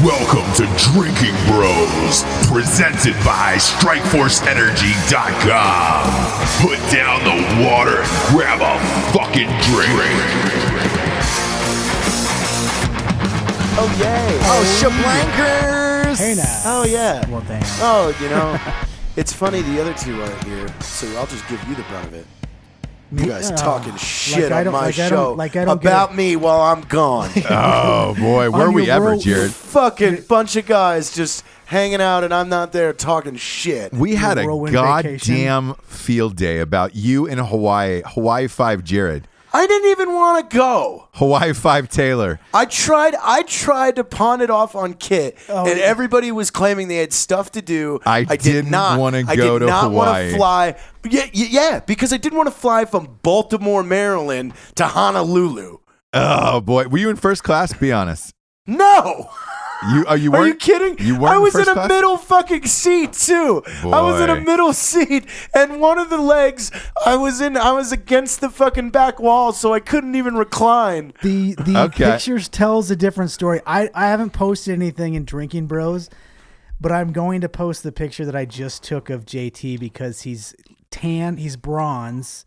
Welcome to Drinking Bros, presented by StrikeForceEnergy.com. Put down the water and grab a fucking drink. Oh, yay. Oh, Shablankers. Hey, now. Oh, yeah. Well, damn. Oh, you know, it's funny the other two aren't here, so I'll just give you the brunt of it. You guys talking shit on my show about me while I'm gone. Oh, boy. Were we ever, Jared? Fucking bunch of guys just hanging out and I'm not there talking shit. We had a goddamn field day about you in Hawaii. Hawaii 5 Jared. I didn't even want to go. Hawaii 5 Taylor. I tried to pawn it off on Kit, and everybody was claiming they had stuff to do. I did not want to go to Hawaii. I did not want to fly. Yeah, because I didn't want to fly from Baltimore, Maryland to Honolulu. Oh, boy. Were you in first class? Be honest. No. You Are you kidding? You weren't I was in a class? middle fucking seat too. Boy. I was in a middle seat, and one of the legs I was against the fucking back wall, so I couldn't even recline. The pictures tells a different story. I haven't posted anything in Drinking Bros, but I'm going to post the picture that I just took of JT because he's tan, he's bronze.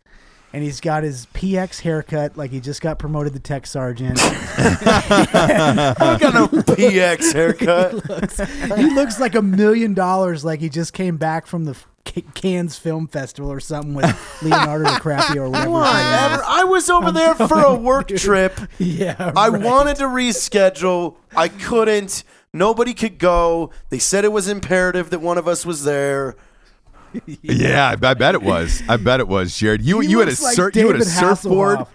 And he's got his PX haircut, like he just got promoted to tech sergeant. I got no PX haircut. He looks like $1 million, like he just came back from the Cannes Film Festival or something with Leonardo DiCaprio or whatever. I was over there for a work trip. Yeah, I wanted to reschedule. I couldn't. Nobody could go. They said it was imperative that one of us was there. Yeah, I bet it was. Jared. You had a surfboard.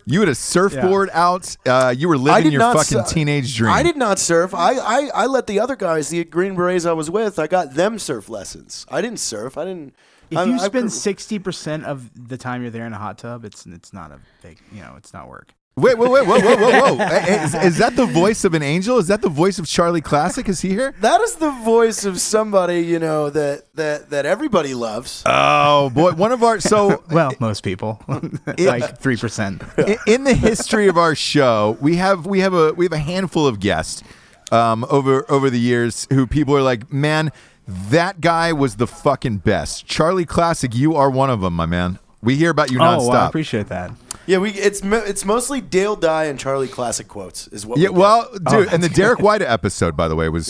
You had a surfboard out. You were living your fucking teenage dream. I did not surf. I let the other guys, the Green Berets I was with, I got them surf lessons. I didn't surf. I didn't. If you spend 60% of the time you're there in a hot tub, it's not a big, it's not work. Wait, whoa. Is that the voice of an angel? Is that the voice of Charlie Classic? Is he here? That is the voice of somebody, that everybody loves. Oh, boy. One of our, well, most people, like 3%. In the history of our show, we have a handful of guests over the years who people are like, man, that guy was the fucking best. Charlie Classic, you are one of them, my man. We hear about you nonstop. Oh, well, I appreciate that. Yeah, it's mostly Dale Dye and Charlie Classic quotes is what. Yeah, and the Derek White episode, by the way, was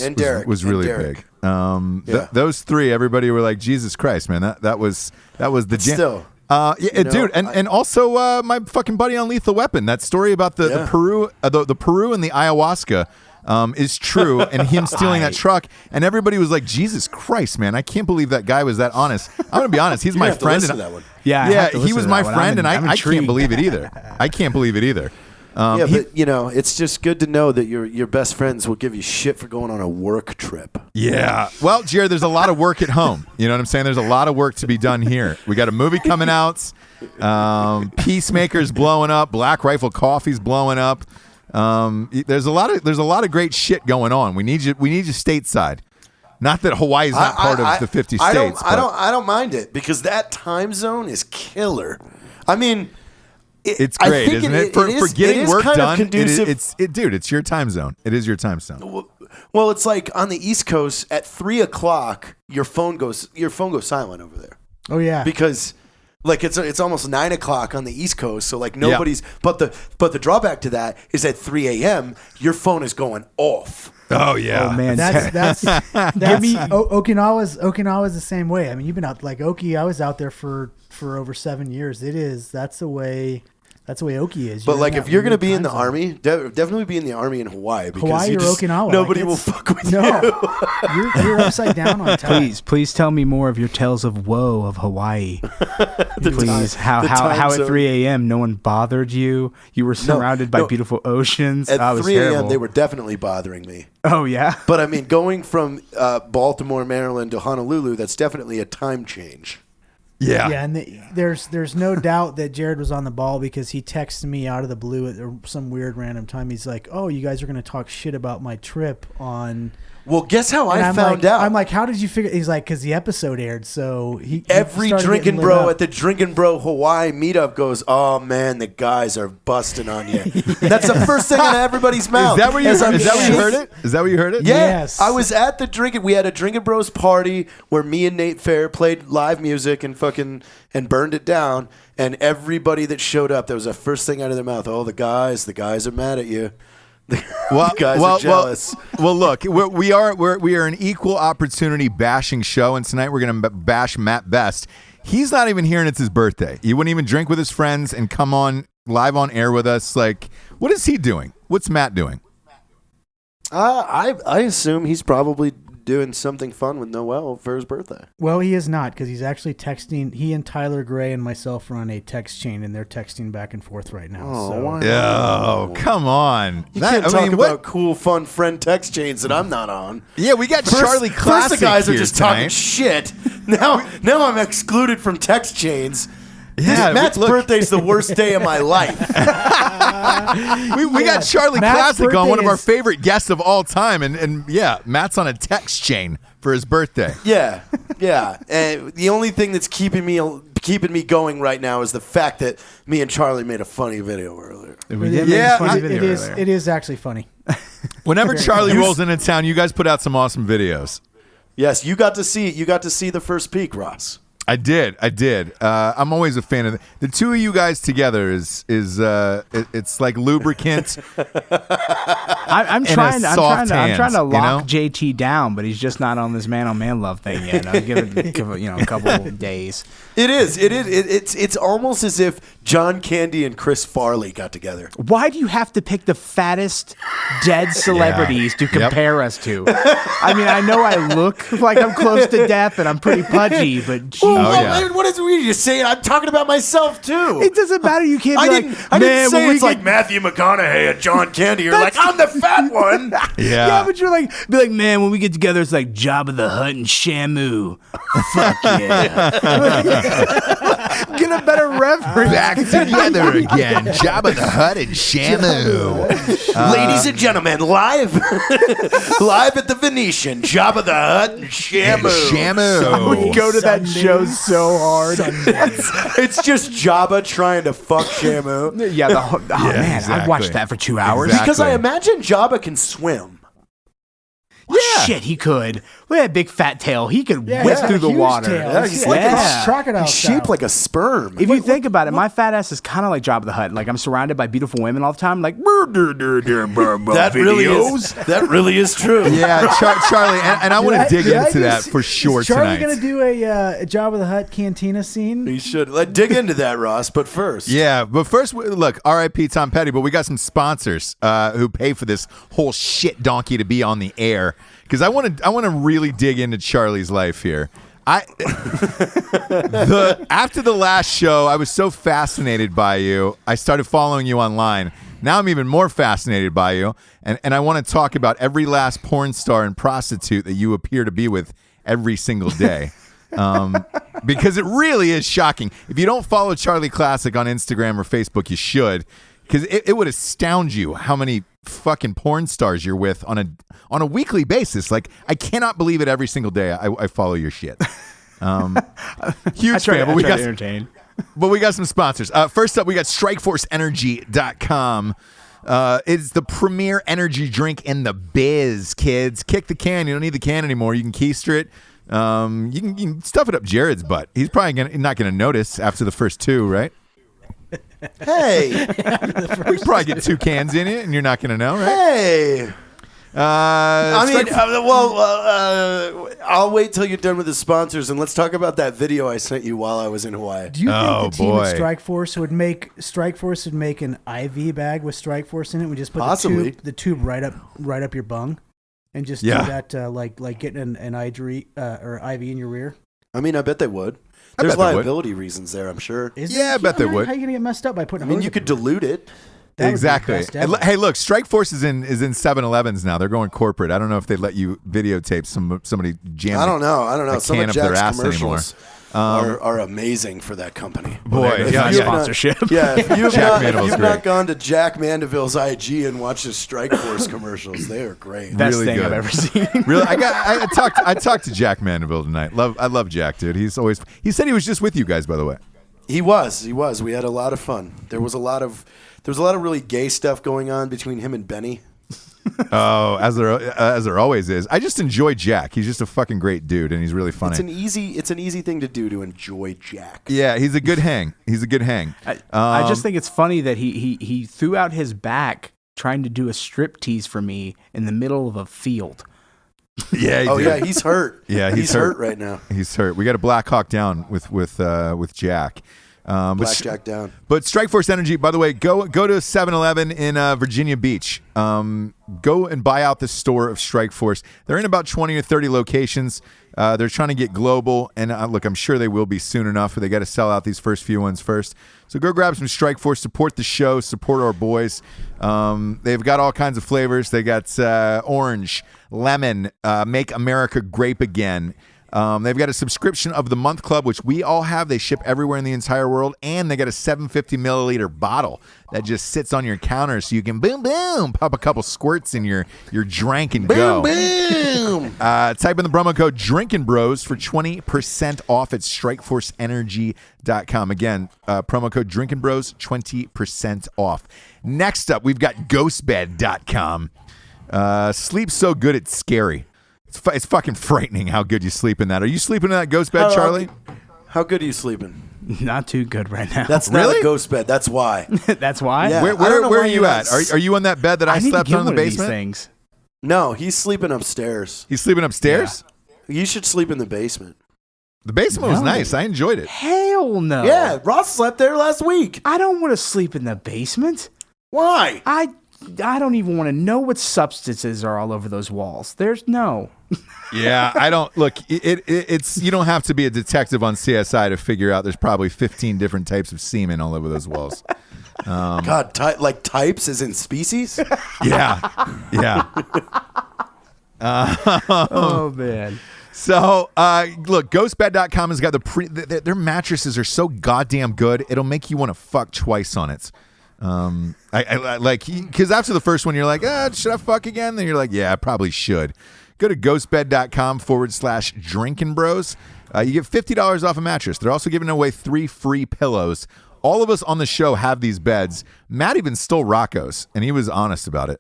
really big. Those three, everybody were like, Jesus Christ, man, that was the jam. Still, dude, and also my fucking buddy on Lethal Weapon. That story about the Peru, the Peru and the ayahuasca. Is true, and him stealing that truck, and everybody was like, Jesus Christ, man, I can't believe that guy was that honest. I'm going to be honest, he's my friend. Yeah, he was my friend, and I can't believe it either. But it's just good to know that your best friends will give you shit for going on a work trip. Yeah. Well, Jared, there's a lot of work at home. You know what I'm saying? There's a lot of work to be done here. We got a movie coming out. Peacemaker's blowing up. Black Rifle Coffee's blowing up. There's a lot of great shit going on. We need you stateside. Not that Hawaii's not part of the 50 states. I don't mind it because that time zone is killer. I mean, it's great, isn't it? For getting work done, it's your time zone. It is your time zone. Well, it's like on the East Coast at 3:00, your phone goes silent over there. Oh yeah, because. Like it's almost 9:00 on the East Coast, so like nobody's. But the drawback to that is at 3 a.m. your phone is going off. Oh yeah, oh man, that's Okinawa's the same way. I mean, you've been out like Oki. I was out there for over 7 years. That's the way Oki is. But like if you're gonna be in the army, definitely be in the army in Hawaii because Hawaii or Okinawa. Nobody will fuck with you. You're upside down on time. Please tell me more of your tales of woe of Hawaii. Please, how at 3 a.m. no one bothered you? You were surrounded by beautiful oceans. At 3 a.m. they were definitely bothering me. Oh yeah. But I mean, going from Baltimore, Maryland to Honolulu, that's definitely a time change. Yeah, and there's no doubt that Jared was on the ball because he texted me out of the blue at some weird random time. He's like, "Oh, you guys are going to talk shit about my trip on Well, guess how I found out. I'm like, how did you figure? He's like, because the episode aired, so every drinking bro at the Drinking Bro Hawaii meetup goes, "Oh man, the guys are busting on you." That's the first thing out of everybody's mouth. Is that where you heard it? Is that where you heard it? Yeah. Yes. I was at the we had a Drinking Bros party where me and Nate Fair played live music and burned it down, and everybody that showed up, that was the first thing out of their mouth. "Oh, the guys are mad at you." The guys are jealous. Well, look, we are an equal opportunity bashing show, and tonight we're going to bash Matt Best. He's not even here, and it's his birthday. He wouldn't even drink with his friends and come on live on air with us. Like, what is he doing? What's Matt doing? I assume he's probably doing something fun with Noel for his birthday. Well, he is not, because he's actually texting. He and Tyler Gray and myself are on a text chain, and they're texting back and forth right now. Oh, come on. You can't talk about cool, fun friend text chains that I'm not on. Yeah, we got Charlie Classic. First the guys are just tonight. talking shit. Now I'm excluded from text chains. Yeah, Matt's birthday's the worst day of my life. we got Charlie Matt's Classic on, one of our is- favorite guests of all time, and yeah, Matt's on a text chain for his birthday. Yeah. And the only thing that's keeping me going right now is the fact that me and Charlie made a funny video earlier. We did make a funny It video is. earlier. It is actually funny. Whenever Charlie rolls into town, you guys put out some awesome videos. Yes, you got to see the first peek, Ross. I did. I'm always a fan of the two of you guys together. It's like lubricant. I'm trying to lock you know? JT down, but he's just not on this man-on-man love thing yet. I'll give it a couple days. It is. It's almost as if John Candy and Chris Farley got together. Why do you have to pick the fattest dead celebrities to compare us to? I mean, I know I look like I'm close to death and I'm pretty pudgy, but geez. What is we just saying? I'm talking about myself too. It doesn't matter. You can't be I didn't say it's like Matthew McConaughey and John Candy. You're like, I'm the fat one. Yeah, but you're be like, man, when we get together, it's like Jabba the Hutt and Shamu. Fuck yeah. Get a better reference. Back together again. Jabba the Hutt and Shamu. Ladies and gentlemen, live at the Venetian, Jabba the Hutt and Shamu. I would go to that show so hard. It's just Jabba trying to fuck Shamu. Yeah, man, exactly. I'd watch that for 2 hours. Exactly. Because I imagine Jabba can swim. Yeah. Shit, he could. Look at that big fat tail. He could whip through the water. Yeah, he's like a crocodile. He's shaped like a sperm. If you think about it, my fat ass is kind of like Jabba the Hutt. Like, I'm surrounded by beautiful women all the time. Like, that really is true. Yeah, Charlie, and I want to dig into that for sure is Charlie tonight. going to do a Jabba the Hutt cantina scene? He should. Dig into that, Ross, but first. Yeah, but first, look, R.I.P. Tom Petty, but we got some sponsors who pay for this whole shit donkey to be on the air. Because I want to really dig into Charlie's life here. After the last show, I was so fascinated by you. I started following you online. Now I'm even more fascinated by you, and I want to talk about every last porn star and prostitute that you appear to be with every single day. Because it really is shocking. If you don't follow Charlie Classic on Instagram or Facebook, you should. Because it would astound you how many fucking porn stars you're with on a weekly basis. Like, I cannot believe it every single day. I follow your shit. Huge fan. But we got some sponsors. First up, we got StrikeForceEnergy.com. It's the premier energy drink in the biz, kids. Kick the can. You don't need the can anymore. You can keister it. You can stuff it up Jared's butt. He's probably not going to notice after the first two, right? Hey, we probably get 2 cans in it, and you're not going to know, right? Hey. I'll wait till you're done with the sponsors, and let's talk about that video I sent you while I was in Hawaii. Do you think the team at Strikeforce would make an IV bag with Strikeforce in it? We just put the tube right up your bung, and just do that like getting an IV in your rear. I mean, I bet they would. There's liability reasons there, I'm sure. I bet they would. How are you gonna get messed up by putting? I mean, you could dilute it. Exactly. Hey, look, Strikeforce is in 7-Elevens now. They're going corporate. I don't know if they let you videotape somebody jamming. I don't know. Some of Jack's commercials. are amazing for that company. Boy, sponsorship. If you've Mandeville's not gone to Jack Mandeville's IG and watched his Strike Force commercials, they are great. Best Really thing good. I've ever seen. Really, I talked to Jack Mandeville tonight. I love Jack, dude. He said he was just with you guys, by the way. He was. We had a lot of fun. There was a lot of really gay stuff going on between him and Benny. Oh, as there always is. I just enjoy Jack. He's just a fucking great dude, and he's really funny. It's an easy thing to do to enjoy Jack. Yeah, he's a good hang. I just think it's funny that he threw out his back trying to do a strip tease for me in the middle of a field. Yeah. Yeah, he's hurt. Yeah, he's hurt right now. He's hurt. We got a Black Hawk down with Jack. Blackjack down. But Strikeforce Energy, by the way, go to 7-Eleven in Virginia Beach. Go and buy out the store of Strikeforce. They're in about 20 or 30 locations. They're trying to get global, and look, I'm sure they will be soon enough, but they got to sell out these first few ones first. So go grab some Strikeforce, support the show, support our boys. They've got all kinds of flavors. They got orange, lemon, Make America Grape Again. They've got a subscription of the month club, which we all have. They ship everywhere in the entire world, and they got a 750 milliliter bottle that just sits on your counter, so you can boom pop a couple squirts in your drink and go. Boom. Type in the promo code Drinkin' Bros for 20% off at StrikeForceEnergy.com. Again, promo code Drinkin' Bros, 20% off. Next up, we've got GhostBed.com. Sleep so good it's scary. It's fucking frightening how good you sleep in that. Are you sleeping in that ghost bed, Charlie? How good are you sleeping? Not too good right now. That's not a ghost bed. That's why. That's why? Yeah. Where are you at? Are you on that bed that I slept on in the basement? Things. No, he's sleeping upstairs. He's sleeping upstairs? Yeah. You should sleep in the basement. The basement was nice. I enjoyed it. Hell no. Yeah, Ross slept there last week. I don't want to sleep in the basement. Why? I don't even want to know what substances are all over those walls. There's no. Yeah, I don't look. It's you don't have to be a detective on CSI to figure out there's probably 15 different types of semen all over those walls. God, like types as in species? Yeah. Oh man. So, look, GhostBed.com has got their mattresses are so goddamn good. It'll make you want to fuck twice on it. I like, because after the first one, you're like, should I fuck again? Then you're like, yeah, I probably should. Go to ghostbed.com/Drinkin' Bros. You get $50 off a mattress. They're also giving away 3 free pillows. All of us on the show have these beds. Matt even stole Rocco's, and he was honest about it.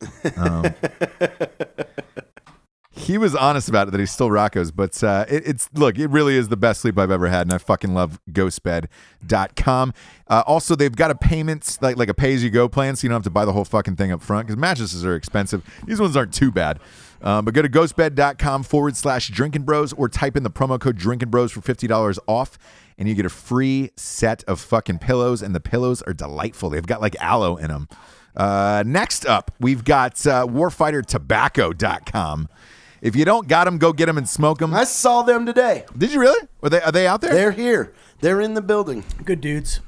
He was honest about it that he stole Rocco's, but it really is the best sleep I've ever had, and I fucking love ghostbed.com. Also, they've got a payments, like a pay-as-you-go plan, so you don't have to buy the whole fucking thing up front, because mattresses are expensive. These ones aren't too bad. But go to ghostbed.com/Drinkin' Bros or type in the promo code Drinkin' Bros for $50 off, and you get a free set of fucking pillows, and the pillows are delightful. They've got like aloe in them. Next up, we've got warfightertobacco.com. If you don't got them, go get them and smoke them. I saw them today. Did you really? Are they out there? They're here. They're in the building. Good dudes.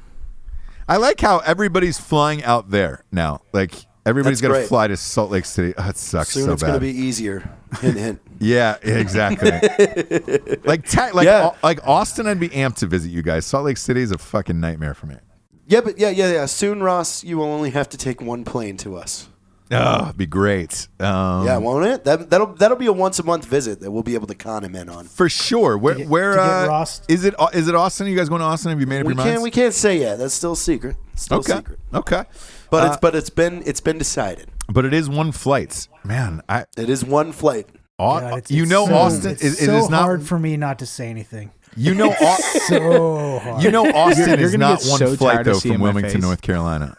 I like how everybody's flying out there now. Like, everybody's got to fly to Salt Lake City. Oh, it sucks Soon so it's bad. going to be easier. Hint, hint. Yeah, exactly. like Austin, I'd be amped to visit you guys. Salt Lake City is a fucking nightmare for me. Yeah, but yeah. Soon, Ross, you will only have to take one plane to us. Oh, it'd be great. Yeah, won't it? That'll be a once a month visit that we'll be able to con him in on. For sure. Where Ross. Is it Austin? You guys going to Austin? Have you made up your minds? We can't say yet. That's still secret. Secret. Okay. But it's been decided. But it is one flight. Man, it is one flight. Austin It's so not hard for me not to say anything. So hard. Austin is not one flight though from Wilmington, North Carolina.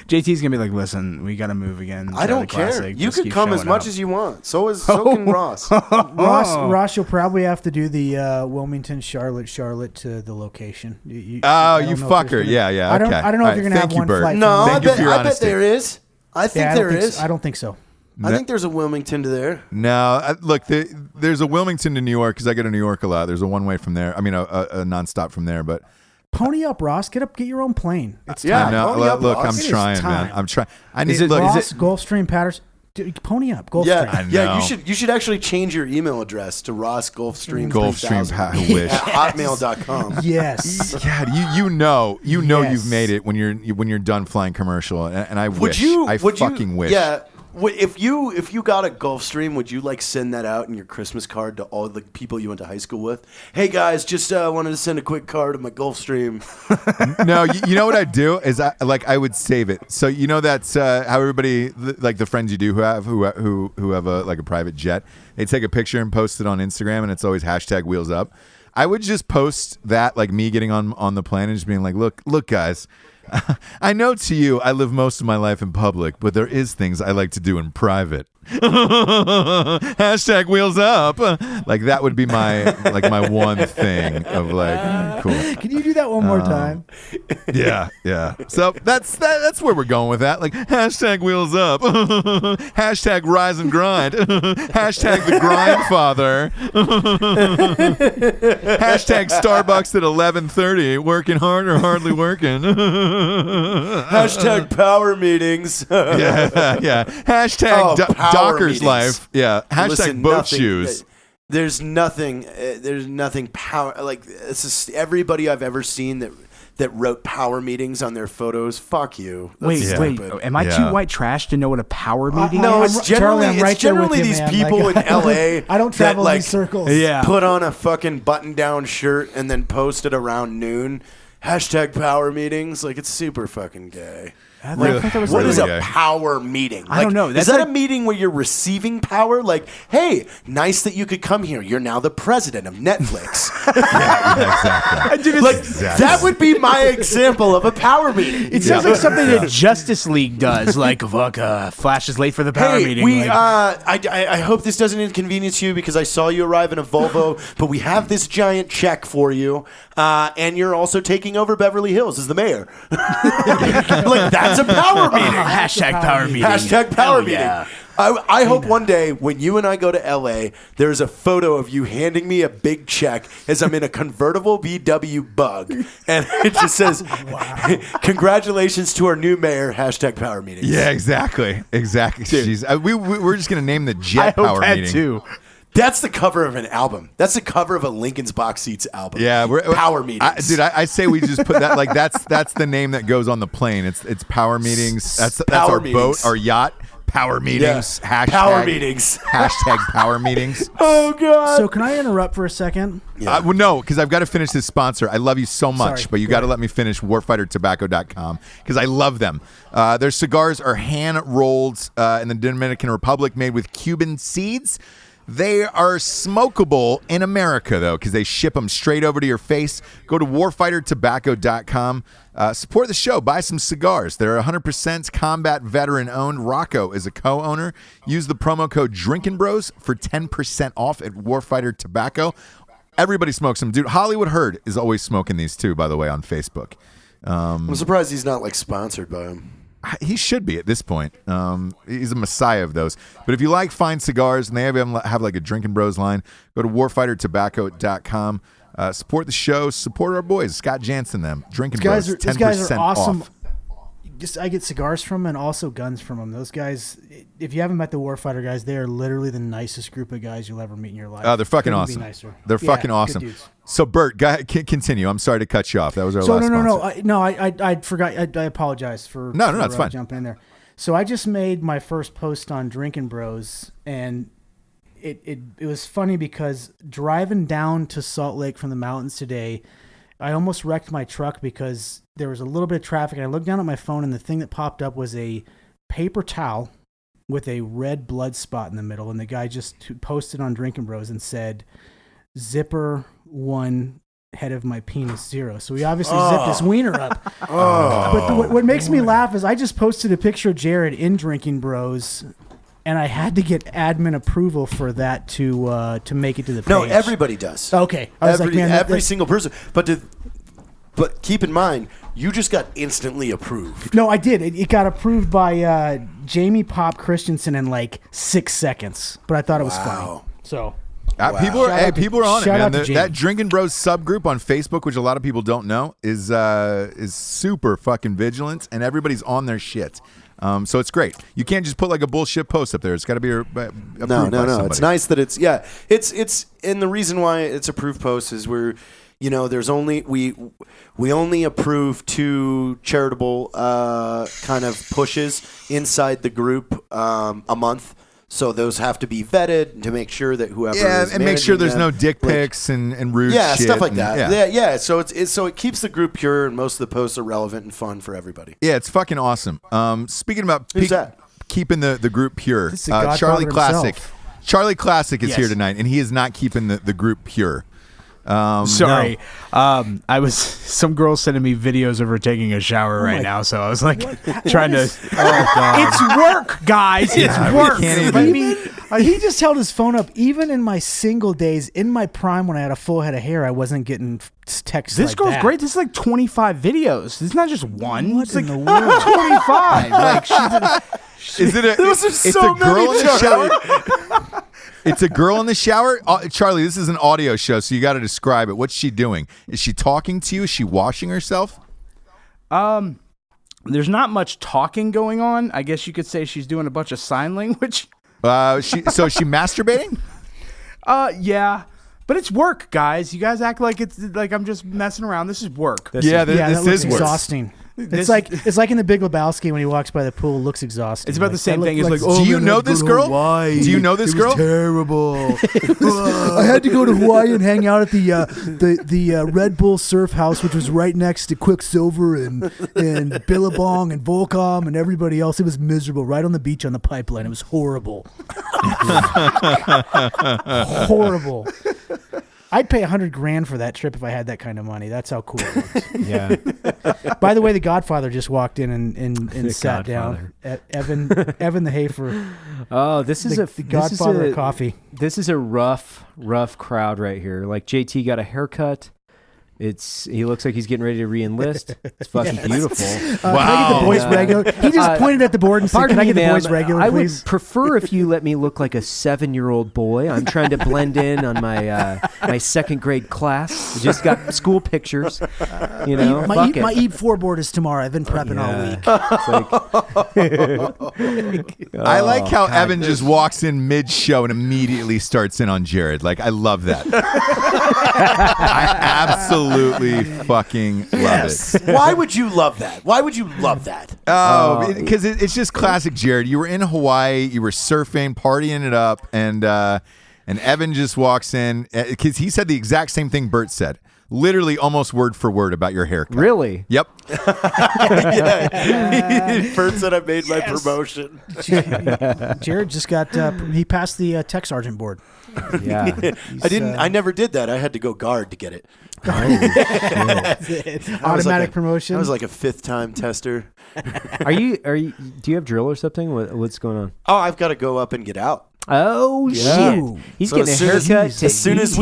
JT's gonna be like, listen, we gotta move again. I don't care. You could come as much as you want. So can Ross. Ross, you'll probably have to do the Wilmington, Charlotte to the location. You fucker. Yeah. Okay. I don't know if you're gonna have one flight. No, I bet there is. I think there is. I don't think so. I think there's a Wilmington to there. No, look, there's a Wilmington to New York because I go to New York a lot. There's a one-way from there. I mean, a nonstop from there, but. Pony up, Ross. Get your own plane. It's time. time. Look, I'm trying, man. I'm trying. Ross, Gulfstream, Patterson. Pony up, Gulfstream. Yeah, yeah. You should actually change your email address to Gulfstream wish at hotmail.com. Yes. Yeah, you know you've made it when you're done flying commercial, and I wish. I fucking wish. Yeah. If you got a Gulfstream, would you like send that out in your Christmas card to all the people you went to high school with? Hey guys, just wanted to send a quick card of my Gulfstream. No, you know what I'd do is I would save it. So you know that's how everybody, like the friends you do who have a private jet, they take a picture and post it on Instagram, and it's always #wheels up. I would just post that, like me getting on the plane and just being like, look guys. I know to you I live most of my life in public, but there is things I like to do in private. #wheels up. Like that would be my one thing of like cool. Can you do that one more time? Yeah. So that's where we're going with that. Like #wheels up. #rise and grind. #the grindfather. #Starbucks at 11:30. Working hard or hardly working. #power meetings. yeah. Docker's life. Yeah. #boat shoes. There's nothing power like it's just everybody I've ever seen that wrote power meetings on their photos. Fuck you. That's wait. Am I too white trash to know what a power meeting no, is? it's generally these people in LA. I don't travel in these circles. Yeah. Put on a fucking button-down shirt and then post it around noon. #power meetings. Like it's super fucking gay. What is a power meeting? I don't know. Is that a meeting where you're receiving power? Like, hey, nice that you could come here. You're now the president of Netflix. Exactly. That would be my example of a power meeting. It sounds like something that Justice League does. Like, Flash is late for the power meeting. I hope this doesn't inconvenience you because I saw you arrive in a Volvo, but we have this giant check for you, and you're also taking over Beverly Hills as the mayor. Like that's a power meeting. #power meeting. #power meeting. Yeah. I hope one day when you and I go to LA, there's a photo of you handing me a big check as I'm in a convertible VW Bug, and it just says, "Congratulations to our new mayor." #power meeting. Yeah, exactly. Jeez. We're just gonna name the jet power meeting too. That's the cover of an album. That's the cover of a Lincoln's Box Seats album. Yeah, power meetings. I say we just put that like that's the name that goes on the plane. It's power meetings. That's our boat, our yacht. Power meetings. Yeah. Power meetings. #power meetings. Oh God. So can I interrupt for a second? Yeah. Well, no, because I've got to finish this sponsor. I love you so much, Sorry, but you got to let me finish warfightertobacco.com because I love them. Their cigars are hand rolled in the Dominican Republic, made with Cuban seeds. They are smokable in America, though, because they ship them straight over to your face. Go to warfightertobacco.com. Support the show. Buy some cigars. They're 100% combat veteran-owned. Rocco is a co-owner. Use the promo code DrinkinBros for 10% off at Warfighter Tobacco. Everybody smokes them. Dude, Hollywood Herd is always smoking these, too, by the way, on Facebook. I'm surprised he's not, sponsored by them. He should be at this point. He's a messiah of those. But if you like fine cigars and they have like a Drinking Bros line, go to warfightertobacco.com. Support the show. Support our boys. Scott Jansen, them. Drinking Bros. 10% these guys are awesome. off. I get cigars from them and also guns from them. Those guys, if you haven't met the Warfighter guys, they are literally the nicest group of guys you'll ever meet in your life. Oh, they're fucking Couldn't awesome. be nicer. They're fucking awesome. So, Bert, go ahead, continue. I'm sorry to cut you off. That was our last sponsor. I forgot. I apologize for it's fine. Jumping in there. So I just made my first post on Drinking Bros, and it was funny because driving down to Salt Lake from the mountains today, I almost wrecked my truck because there was a little bit of traffic. And I looked down at my phone, and the thing that popped up was a paper towel with a red blood spot in the middle. And the guy just posted on Drinking Bros and said, "Zipper 1, head of my penis 0." So we obviously zipped his wiener up. But what makes me laugh is I just posted a picture of Jared in Drinking Bros, and I had to get admin approval for that to make it to the page. No, everybody does. Okay. I was every single person. But keep in mind, you just got instantly approved. No, I did. It got approved by Jamie Pop Christensen in 6 seconds. But I thought it was funny. So people are on it, man. That Drinking Bros subgroup on Facebook, which a lot of people don't know, is super fucking vigilant, and everybody's on their shit. So it's great. You can't just put like a bullshit post up there. It's got to be approved by somebody. It's nice that it's and the reason why it's approved posts is there's only we only approve 2 charitable kind of pushes inside the group a month. So those have to be vetted to make sure that whoever is and make sure there's them, no dick pics and rude shit. Stuff like that. Yeah. So it keeps the group pure, and most of the posts are relevant and fun for everybody. Yeah, it's fucking awesome. Speaking about Who's that? keeping the group pure, This is Godfather Charlie Classic. himself. Charlie Classic is Yes. here tonight, and he is not keeping the group pure. Sorry. I was some girl sending me videos of her taking a shower right now, so I was like trying to. Oh God! It's work, guys. It's work. He just held his phone up. Even in my single days, in my prime when I had a full head of hair, I wasn't getting texts. This like girl's that. great. This is like 25 videos. It's not just one. What it's like in the world? 25. Like Is it it's a girl in the shower? It's a girl in the shower? Charlie, this is an audio show, so you got to describe it. What's she doing? Is she talking to you? Is she washing herself? there's not much talking going on. I guess you could say she's doing a bunch of sign language. So is she masturbating? Yeah. But it's work, guys. You guys act like it's like I'm just messing around. This is work. This that looks is work. exhausting. It's like in the Big Lebowski when he walks by the pool. Looks exhausting. It's about like, the same that thing. looked It's like, oh, do you know this girl? Do you know this girl? Terrible. I had to go to Hawaii and hang out at the Red Bull Surf House, which was right next to Quicksilver and Billabong and Volcom and everybody else. It was miserable, right on the beach on the pipeline. It was horrible. Horrible. I'd pay $100,000 for that trip if I had that kind of money. That's how cool it looks. Yeah. By the way, the Godfather just walked in and sat down at Evan the Hafer. Oh, this is the Godfather of coffee. This is a rough crowd right here. Like JT got a haircut. He looks like he's getting ready to re-enlist. It's fucking beautiful. Can I get the boys regular? He just pointed at the board and said, "Can I get the boys regular, I please?" would prefer if you let me look like a 7-year-old boy. I'm trying to blend in on my my second grade class. I just got school pictures. You know, my E4 board is tomorrow. I've been prepping all week. I like how Evan just walks in mid-show and immediately starts in on Jared. Like, I love that. I absolutely fucking love it. Why would you love that? Why would you love that? Oh, because it's just classic Jared. You were in Hawaii, you were surfing, partying it up, and Evan just walks in because he said the exact same thing Bert said. Literally almost word for word about your haircut. Really? Yep. Bert said I made my promotion. Jared just got he passed the tech sergeant board. Yeah. I never did that. I had to go guard to get it. Automatic promotion. I was like a 5th-time tester. Are you? Do you have drill or something? What's going on? Oh, I've got to go up and get out. Oh shit! He's getting a haircut. As soon as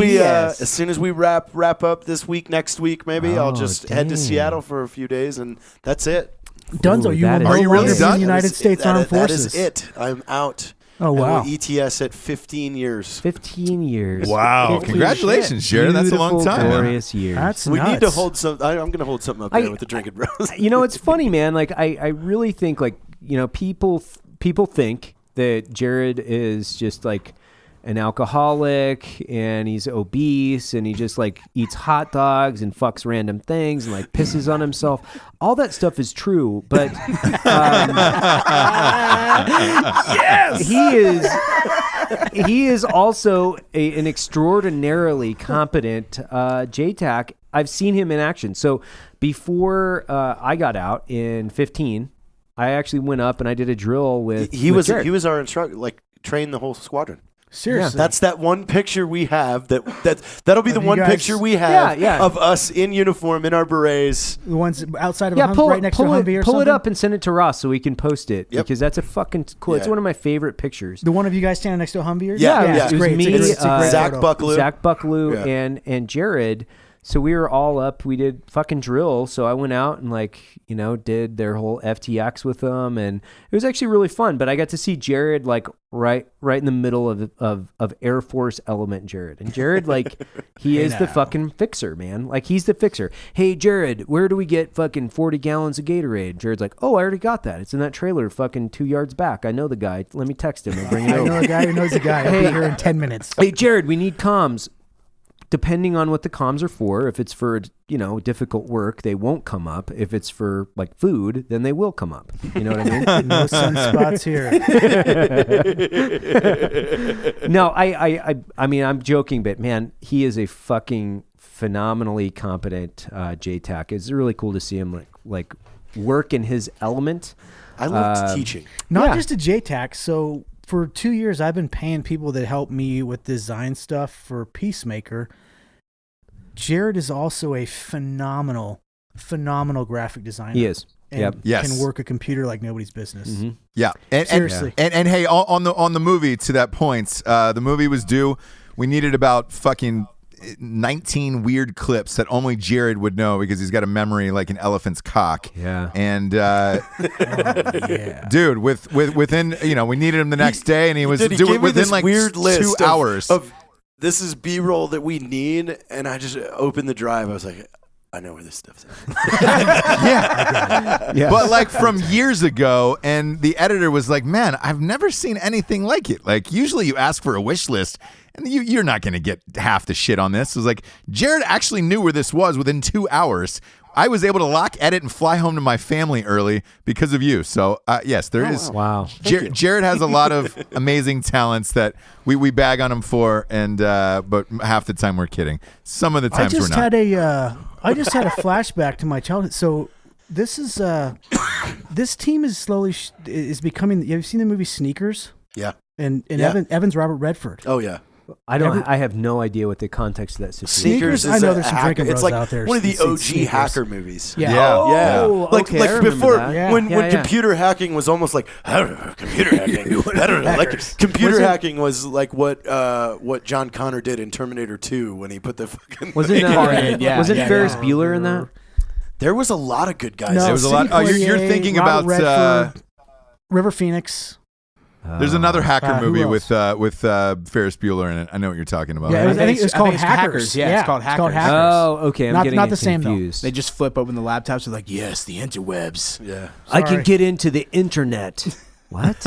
we wrap up this week, next week maybe, I'll just head to Seattle for a few days, and that's it. Dunzo, you will no Are you longer really be done? in the United States Armed Forces. That is it. I'm out. Oh, wow. And we'll ETS at 15 years. 15 years. Wow! Congratulations, Jared. That's a long Beautiful, time. Glorious years. That's We nuts. need to hold some. I'm going to hold something up there with the Drinking Bros. You know, it's funny, man. Like, I really think, like, you know, people think that Jared is just like an alcoholic and he's obese and he just like eats hot dogs and fucks random things and like pisses on himself. All that stuff is true, but yes, he is also an extraordinarily competent JTAC. I've seen him in action. So before I got out in 15, I actually went up and I did a drill with Jared. He was our instructor, like trained the whole squadron. Seriously, that's that one picture we have. That'll be the one picture we have of us in uniform in our berets. The ones outside of right next to a Humvee or something. Pull it up and send it to Ross so we can post it because that's a fucking cool. Yeah. It's one of my favorite pictures. The one of you guys standing next to a Humvee? Yeah. It's It was great. me, It's a great Zach photo. Bucklew, Zach Bucklew, and Jared So we were all up. We did fucking drill. So I went out and did their whole FTX with them, and it was actually really fun. But I got to see Jared right in the middle of Air Force Element Jared. And Jared, he is the fucking fixer, man. He's the fixer. Hey, Jared, where do we get fucking 40 gallons of Gatorade? Jared's like, oh, I already got that. It's in that trailer fucking 2 yards back. I know the guy. Let me text him and bring it over. I know a guy who knows a guy. I'll be here in 10 minutes. Hey, Jared, we need comms. Depending on what the comms are for, if it's for, difficult work, they won't come up. If it's for food, then they will come up. You know what I mean? No sunspots here. No, I mean, I'm joking, but man, he is a fucking phenomenally competent JTAC. It's really cool to see him work in his element. I loved teaching. Not just a JTAC. So for 2 years, I've been paying people that help me with design stuff for Peacemaker. Jared is also a phenomenal graphic designer. He is. And can work a computer like nobody's business. Mm-hmm. Yeah. Seriously. And hey, on the movie, to that point, the movie was due. We needed about fucking 19 weird clips that only Jared would know because he's got a memory like an elephant's cock. Yeah. And dude, within we needed him the next day, and he was doing within weird 2 hours of this is B-roll that we need, and I just opened the drive. I was like, I know where this stuff's at. Yeah. But from years ago, and the editor was like, man, I've never seen anything like it. Usually you ask for a wish list, and you're not going to get half the shit on this. It was Jared actually knew where this was within 2 hours. I was able to lock, edit, and fly home to my family early because of you. So, yes, there is. Wow. Jared has a lot of amazing talents that we bag on him for, and but half the time we're kidding. Some of the times we're not. I just had a flashback to my childhood. So this is this team is slowly is becoming. Have you seen the movie Sneakers? Yeah. And Evan's Robert Redford. Oh yeah. I have no idea what the context of that situation is. Sneakers is I know there's some drinking bros it's out there. one of the Sneakers. OG hacker movies. Yeah. Oh, okay, I remember before that. when computer hacking was almost like computer hacking. Computer hacking was like what John Connor did in Terminator 2 when he put the fucking wasn't Ferris Bueller in that? There was a lot of good guys. No, there was a lot. Oh, you're thinking Robert about Redford, River Phoenix. There's another hacker movie who with Ferris Bueller in it. I know what you're talking about. Yeah, I think it's called Hackers. Yeah, it's called Hackers. Oh, okay. I'm getting not the same though. confused. They just flip open the laptops. They're like, yes, the interwebs. Yeah. I can get into the internet. What?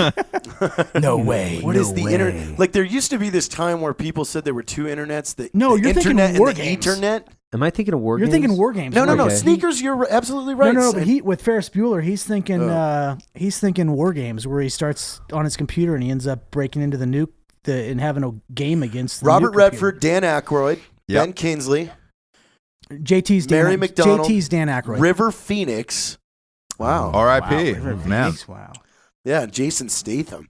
No way. What is the internet? There used to be this time where people said there were two internets. The you're thinking internet war and the games. Ethernet. Am I thinking of war You're games? thinking war games. No. Okay. Sneakers, you're absolutely right. No, but with Ferris Bueller, he's thinking war games where he starts on his computer and he ends up breaking into the nuke and having a game against the Robert nuke Redford, Dan Aykroyd, Yep. Ben Kingsley, JT's Dan, Mary McDonald, JT's Dan Aykroyd. River Phoenix. Wow. R.I.P. River Man. Phoenix, wow. Yeah, Jason Statham.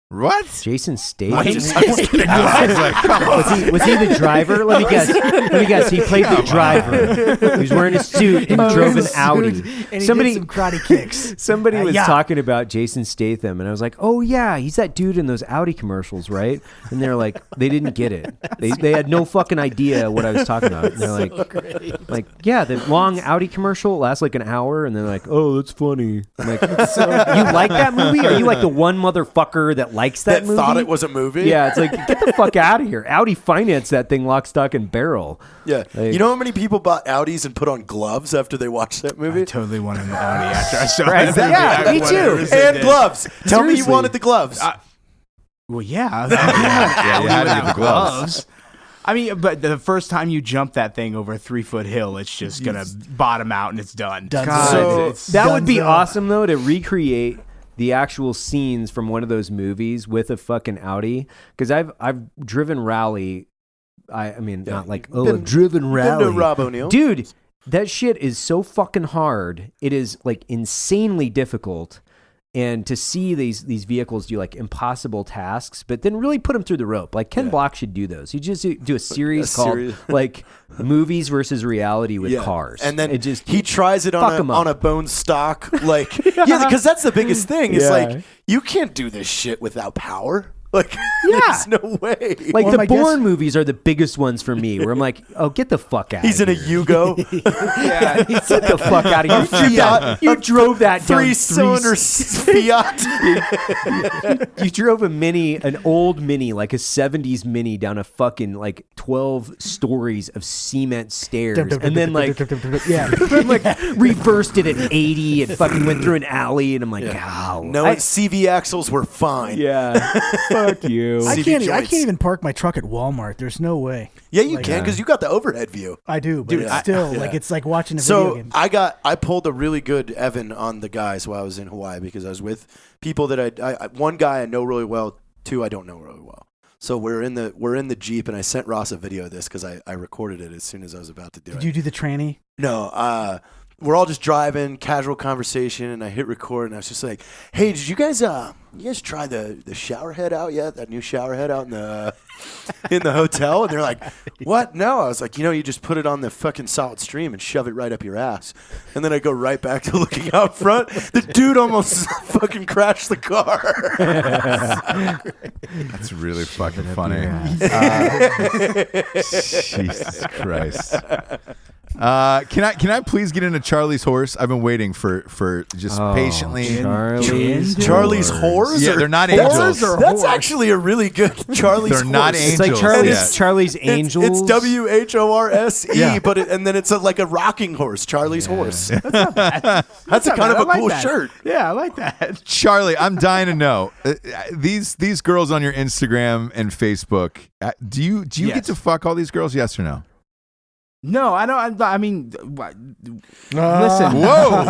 What? Jason Statham. I was like, come on. Was he the driver? Let me guess. He played the driver. He was wearing a suit and drove an Audi. And he did some karate kicks. Somebody was talking about Jason Statham, and I was like, "Oh yeah, he's that dude in those Audi commercials, right?" And they're like, they didn't get it. They had no fucking idea what I was talking about. And they're like, yeah, the long Audi commercial lasts like an hour, and they're like, "Oh, that's funny." I'm like, so you like that movie? Or are you like the one motherfucker that likes that movie? Thought it was a movie? Yeah, it's like, get the fuck out of here. Audi financed that thing lock, stock, and barrel. Yeah. You know how many people bought Audis and put on gloves after they watched that movie? I totally wanted an Audi after I saw Right. it. Yeah, me too. And gloves. Tell me you Seriously. wanted the gloves. Well, yeah. Yeah, you had to get the gloves. I mean, but the first time you jump that thing over a 3-foot hill, it's just going to bottom out and it's done. Done. So that would be Dunzo. awesome, though, to recreate the actual scenes from one of those movies with a fucking Audi. Because I've driven rally. I mean, not like, I've driven rally. Been to Rob O'Neill. Dude, that shit is so fucking hard. It is like insanely difficult. And to see these vehicles do like impossible tasks, but then really put them through the rope. Like Ken Block should do those. You just do a series called like Movies versus Reality with Cars. And then it just he tries it on a bone stock. Like, because that's the biggest thing. It's like, you can't do this shit without power. Like, there's no way. Like Well, the I guess- Bourne movies are the biggest ones for me, where I'm like, oh, get the fuck out. He's in a Yugo. Yeah, get the fuck out of here. You drove that down 3-cylinder Fiat. You drove an old Mini, like a 70s Mini, down a fucking like 12 stories of cement stairs, and then like reversed it at 80 and fucking went through an alley, and I'm like, wow. No, CV axles were fine. Yeah, fuck you. I CV can't joints. even park my truck at Walmart. There's no way. Yeah, you can because you got the overhead view. I do, but it's still like it's like watching a So video game. I pulled a really good Evan on the guys while I was in Hawaii because I was with people that I one guy I know really well, two I don't know really well. So we're in the Jeep, and I sent Ross a video of this because I recorded it as soon as I was about to do it. Did you do the tranny? No, we're all just driving, casual conversation, and I hit record, and I was just like, "Hey, did you guys try the shower head out yet? That new shower head out in the hotel?" And they're like, "What? No." I was like, you just put it on the fucking solid stream and shove it right up your ass. And then I go right back to looking out front. The dude almost fucking crashed the car. That's really fucking funny. Jesus Christ. Can I please get into Charlie's horse? I've been waiting for just patiently. Charlie's horse? Yeah, they're not angels. That's actually a really good Charlie's They're horse. not It's like angels. Charlie's Angels. It's WHORSE, Yeah. and then it's like a rocking horse, Charlie's horse. That's a kind of a I like cool that. shirt. Yeah, I like that. Charlie, I'm dying to know these girls on your Instagram and Facebook. Do you get Yes. to fuck all these girls? Yes or no? No, I don't. I mean, listen. Whoa!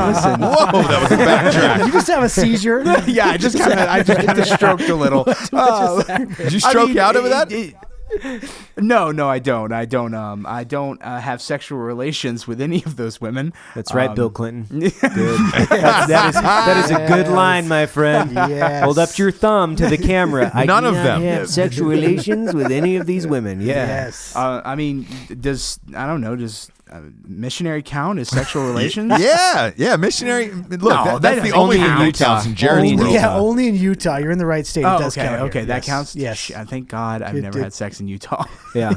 Listen. Whoa! That was a backtrack. You just have a seizure. Yeah, I just get the stroked a little. Did you stroke out over that? No, I don't. I don't have sexual relations with any of those women. That's right, Bill Clinton. Good. That is a good line, my friend. Yes. Hold up your thumb to the camera. I None do of not them. have sexual relations with any of these women. Yeah. Yes. I mean, does missionary count as sexual relations? Yeah, missionary. Look, No, that's that the doesn't only thing count. that counts in Jared's Only in world. Yeah, only in Utah. You're in the right state. Oh, it does okay, count. okay, here. that Yes. counts. Yes. Thank God I've never had sex in Utah. Yeah.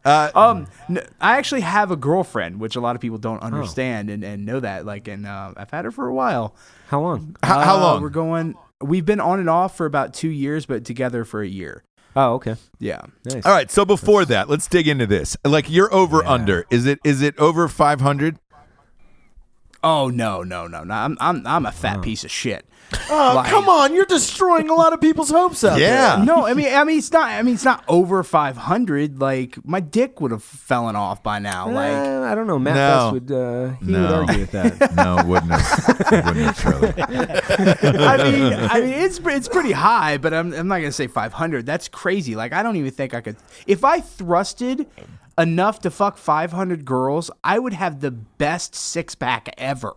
I actually have a girlfriend, which a lot of people don't understand and know that. Like, and I've had her for a while. How long? How long? We've been on and off for about 2 years, but together for a year. Oh, okay. Yeah. Nice. All right. So before that, let's dig into this. Like your over under. Is it over 500? Oh no! I'm a fat piece of shit. Oh, come on. You're destroying a lot of people's hopes out Yeah. there. No, I mean it's not over 500. Like my dick would have fallen off by now. Like I don't know. Matt No. Best would would No. argue with that. No, wouldn't have, Charlie. I mean it's pretty high, but I'm not gonna say 500. That's crazy. Like I don't even think I could. If I thrusted enough to fuck 500 girls, I would have the best six pack ever.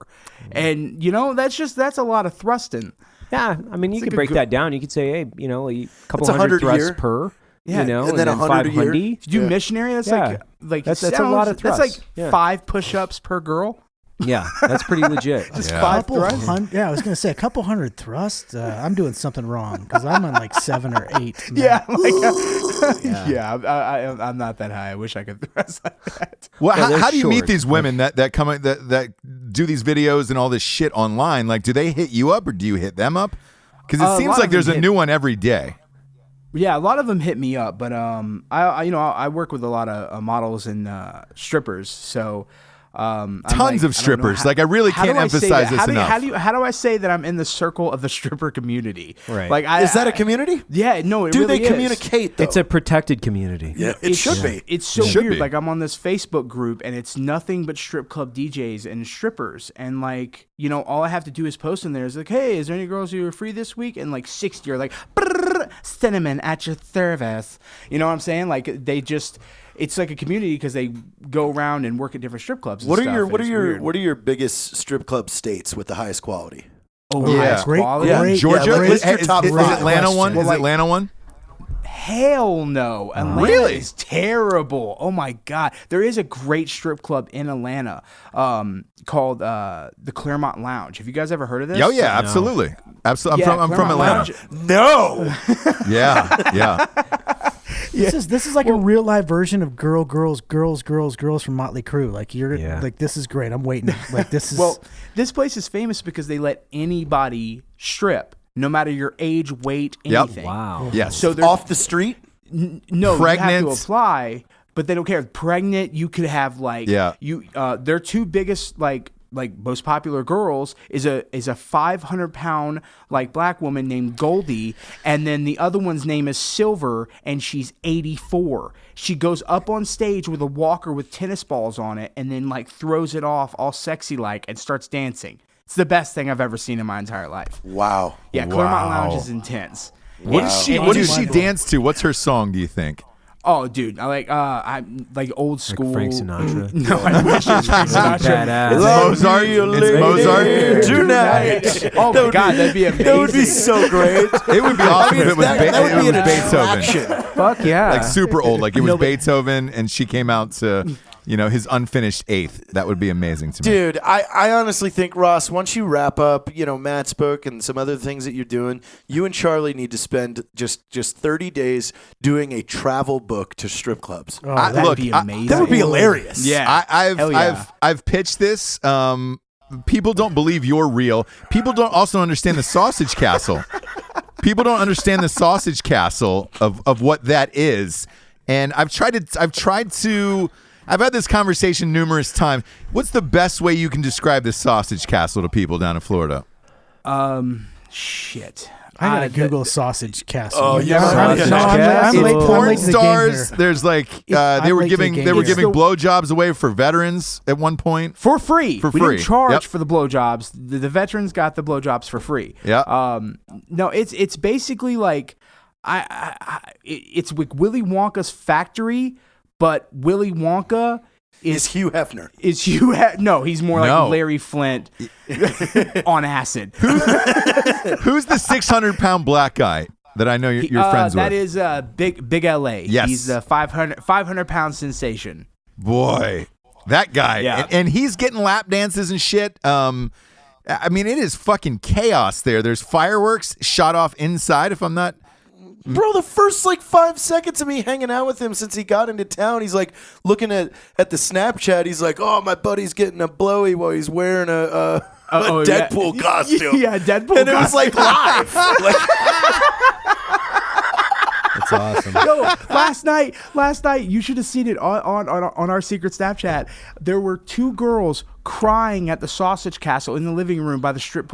And that's a lot of thrusting. Yeah, I mean you could like a break good- that down. You could say, hey, a couple It's 100 hundred a year. thrusts per. Yeah, and then 100 a year. 500. If you do missionary, that's Yeah. like That's I a don't know, lot of That's thrusts. like Yeah. 5 push-ups per girl. Yeah, that's pretty legit. Just Yeah. 5 Couple thrusts. I was gonna say a couple hundred thrusts. I'm doing something wrong because I'm on like 7 or 8. Yeah, I'm not that high. I wish I could thrust like that. Well, they're how do you meet short. these women that come that do these videos and all this shit online? Like, do they hit you up or do you hit them up? Because it A seems lot like of there's them a hit- new one every day. Yeah, a lot of them hit me up, but I work with a lot of models and strippers, so I'm Tons like, of I don't know strippers. how- Like, I really how do can't I say emphasize that? this How do you- enough. How do I say that I'm in the circle of the stripper community? Right. Like, Is that a community? Yeah, no, it Do really they is. communicate, though? It's a protected community. Yeah, it should be. It's so Should weird. be. Like I'm on this Facebook group and it's nothing but strip club DJs and strippers. And like, all I have to do is post in there is like, hey, is there any girls who are free this week? And like 60 are like, "Brrr, cinnamon at your service. You know what I'm saying? Like it's like a community because they go around and work at different strip clubs. And What stuff, are and it's weird. your biggest strip club states with the highest quality? Oh, Yeah. highest Great- quality? Yeah. great- Georgia? Yeah, list your is top is five Atlanta questions. one? Is Well, like- Atlanta one? Hell no. Atlanta Really? is terrible. Oh my God. There is a great strip club in Atlanta called the Claremont Lounge. Have you guys ever heard of this? Oh yeah, absolutely. Absolutely. Yeah, I'm from Claremont Atlanta. Lounge- No. Yeah. This is like a real live version of Girls from Motley Crue. Like like this is great. I'm waiting. Like this is Well, this place is famous because they let anybody strip, no matter your age, weight, anything. Wow. Yes. So they're Off the street. no, you Pregnant. have to apply, but they don't care. Pregnant, you could have like their two biggest like most popular girls is a 500-pound like black woman named Goldie, and then the other one's name is Silver, and she's 84. She goes up on stage with a walker with tennis balls on it, and then like throws it off all sexy like and starts dancing. It's the best thing I've ever seen in my entire life. Wow. Yeah, Claremont Lounge is intense. What does she dance to? What's her song, do you think? Oh, dude, I like old school. Frank Sinatra. No, I wish it was Frank Sinatra. It's Mozart. It's Mozart. Tonight. Oh my God, that'd be amazing. That would be so great. It would be awesome if it was, that would be an Beethoven. attraction. Fuck yeah. Like super old. Like it was Beethoven and she came out to, his unfinished eighth. That would be amazing to me. Dude, I honestly think, Ross, once you wrap up, Matt's book and some other things that you're doing, you and Charlie need to spend just 30 days doing a travel book to strip clubs. Oh, that'd be amazing. That would be hilarious. Yeah. I've pitched this. People don't believe you're real. People don't also understand the sausage castle. People don't understand the sausage castle of what that is. And I've had this conversation numerous times. What's the best way you can describe the sausage castle to people down in Florida? Shit. I gotta Google sausage castle. Oh, yeah. I'm late Porn to the game stars. here. There's like they were giving blowjobs away for veterans at one point. For free. For we free. didn't charge Yep. for the blowjobs. The veterans got the blowjobs for free. Yeah. No, it's basically like it's with Willy Wonka's factory, but Willy Wonka Is Hugh Hefner. No, he's more like Larry Flint on acid. Who's the 600-pound black guy that I know you're friends with? That is Big LA. Yes. He's a 500-pound sensation. Boy, that guy. Yeah. And he's getting lap dances and shit. I mean, it is fucking chaos there. There's fireworks shot off inside, if I'm not... Bro, the first 5 seconds of me hanging out with him since he got into town, he's like looking at the Snapchat. He's like, "Oh, my buddy's getting a blowy while he's wearing a Deadpool costume." Yeah, Deadpool. And it was like live. That's awesome. Yo, last night, you should have seen it on our secret Snapchat. There were two girls crying at the Sausage Castle in the living room by the strip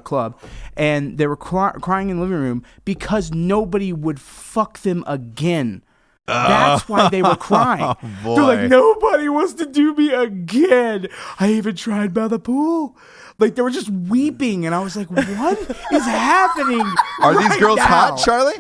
club, and they were crying in the living room because nobody would fuck them again. That's why they were crying. Boy. They're like, nobody wants to do me again. I even tried by the pool. Like, they were just weeping, and I was like, what is happening? Are these right girls now? hot, Charlie?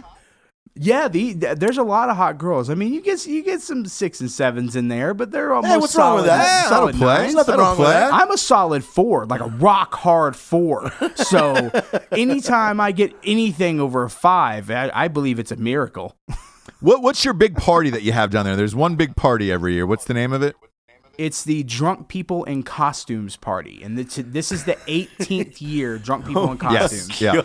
Yeah, there's a lot of hot girls. I mean, you get some 6 and 7s in there, but they're almost what's wrong with solid- that? Yeah, solid that'll play. 9s. There's nothing That'll wrong with play. that. I'm a solid 4, like a rock hard 4. So anytime I get anything over a 5, I believe it's a miracle. What's your big party that you have down there? There's one big party every year. What's the name of it? It's the Drunk People in Costumes party, and this is the 18th year Drunk People in Costumes. Yeah.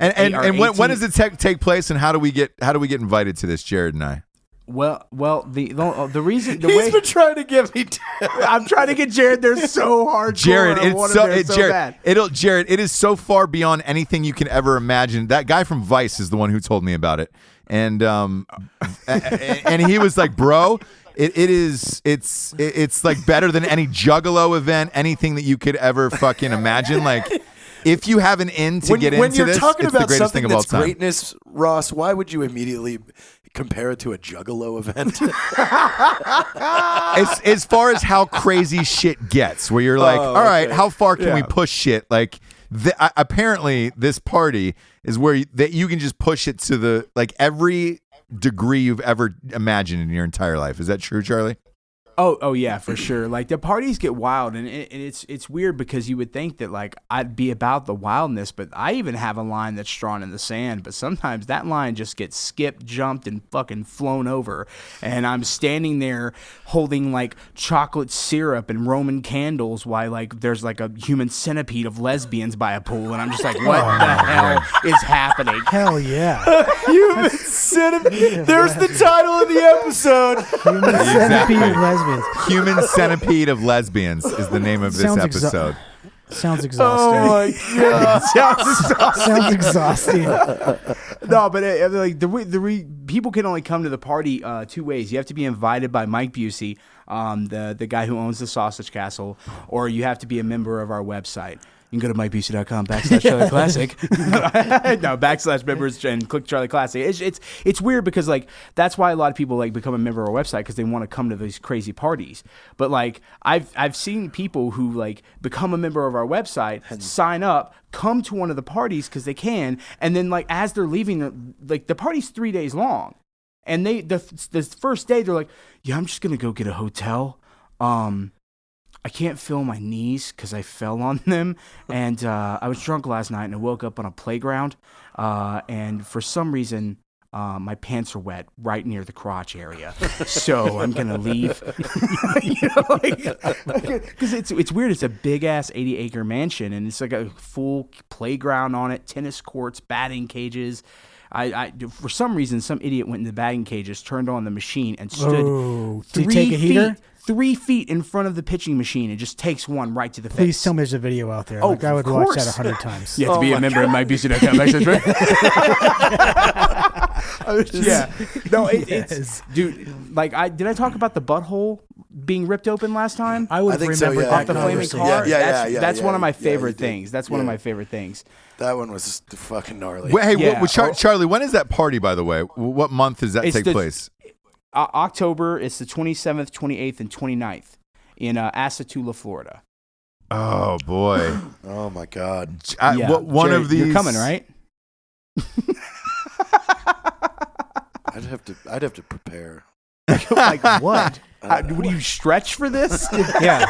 And when 18. does it take place, and how do we get invited to this, Jared and I? Well, the reason the He's way been trying to get me I'm trying to get Jared there so hard. Jared, I want him there so bad. Jared, it is so far beyond anything you can ever imagine. That guy from Vice is the one who told me about it, and and he was like, "Bro, it's like better than any Juggalo event, anything that you could ever fucking imagine." Like, if you have an in to get when into you're this, talking it's the about greatest thing something of all that's time. greatness, Ross, why would you immediately compare it to a Juggalo event? As far as how crazy shit gets, where you're like, all right, how far can we push shit? Like, apparently, this party is where you can just push it to the every degree you've ever imagined in your entire life. Is that true, Charlie? Oh yeah, for sure. Like the parties get wild, and it's weird because you would think that like I'd be about the wildness, but I even have a line that's drawn in the sand. But sometimes that line just gets skipped, jumped, and fucking flown over, and I'm standing there holding like chocolate syrup and Roman candles while like there's like a human centipede of lesbians by a pool, and I'm just like, what the hell is happening? Hell yeah. Human centipede. There's the title of the episode. Human centipede of lesbians. Human Centipede of Lesbians is the name of this Sounds episode. Sounds exhausting. Oh my god. Sounds exhausting. No, but like people can only come to the party two ways. You have to be invited by Mike Busey, the guy who owns the Sausage Castle, or you have to be a member of our website. You can go to MikeBusey.com/Charlie Classic. No, /members and click Charlie Classic. It's weird because like that's why a lot of people like become a member of our website because they want to come to these crazy parties. But like I've seen people who like become a member of our website, sign up, come to one of the parties because they can, and then like as they're leaving, like the party's 3 days long, and the first day they're like, yeah, I'm just gonna go get a hotel. I can't feel my knees because I fell on them, and I was drunk last night, and I woke up on a playground, and for some reason, my pants are wet right near the crotch area, so I'm gonna leave. Because it's weird. It's a big ass 80-acre mansion, and it's like a full playground on it, tennis courts, batting cages. I for some reason, some idiot went into the batting cages, turned on the machine, and stood Did you take a heater? 3 feet in front of the pitching machine and just takes one right to the face. Please tell me there's a video out there. Oh, like I would of watch course. that 100 times. You have to be a member of MikeBusey.com. Yeah. No, it's dude. Like did I talk about the butthole being ripped open last time? I would I think remember so, yeah. that Off the flaming conversation. car. Yeah, That's one of my yeah, favorite you did. things. That's one of Yeah. my favorite things. That one was just fucking gnarly. Wait, hey, Yeah. Charlie, when is that party, by the way? What month does that It's take the- place? October. It's the 27th, 28th, and 29th in Asatula, Florida. Oh, boy. Oh my god. Yeah. One Jerry, of these. You're coming, right? I'd have to prepare. Like what? Would you stretch for this? Yeah.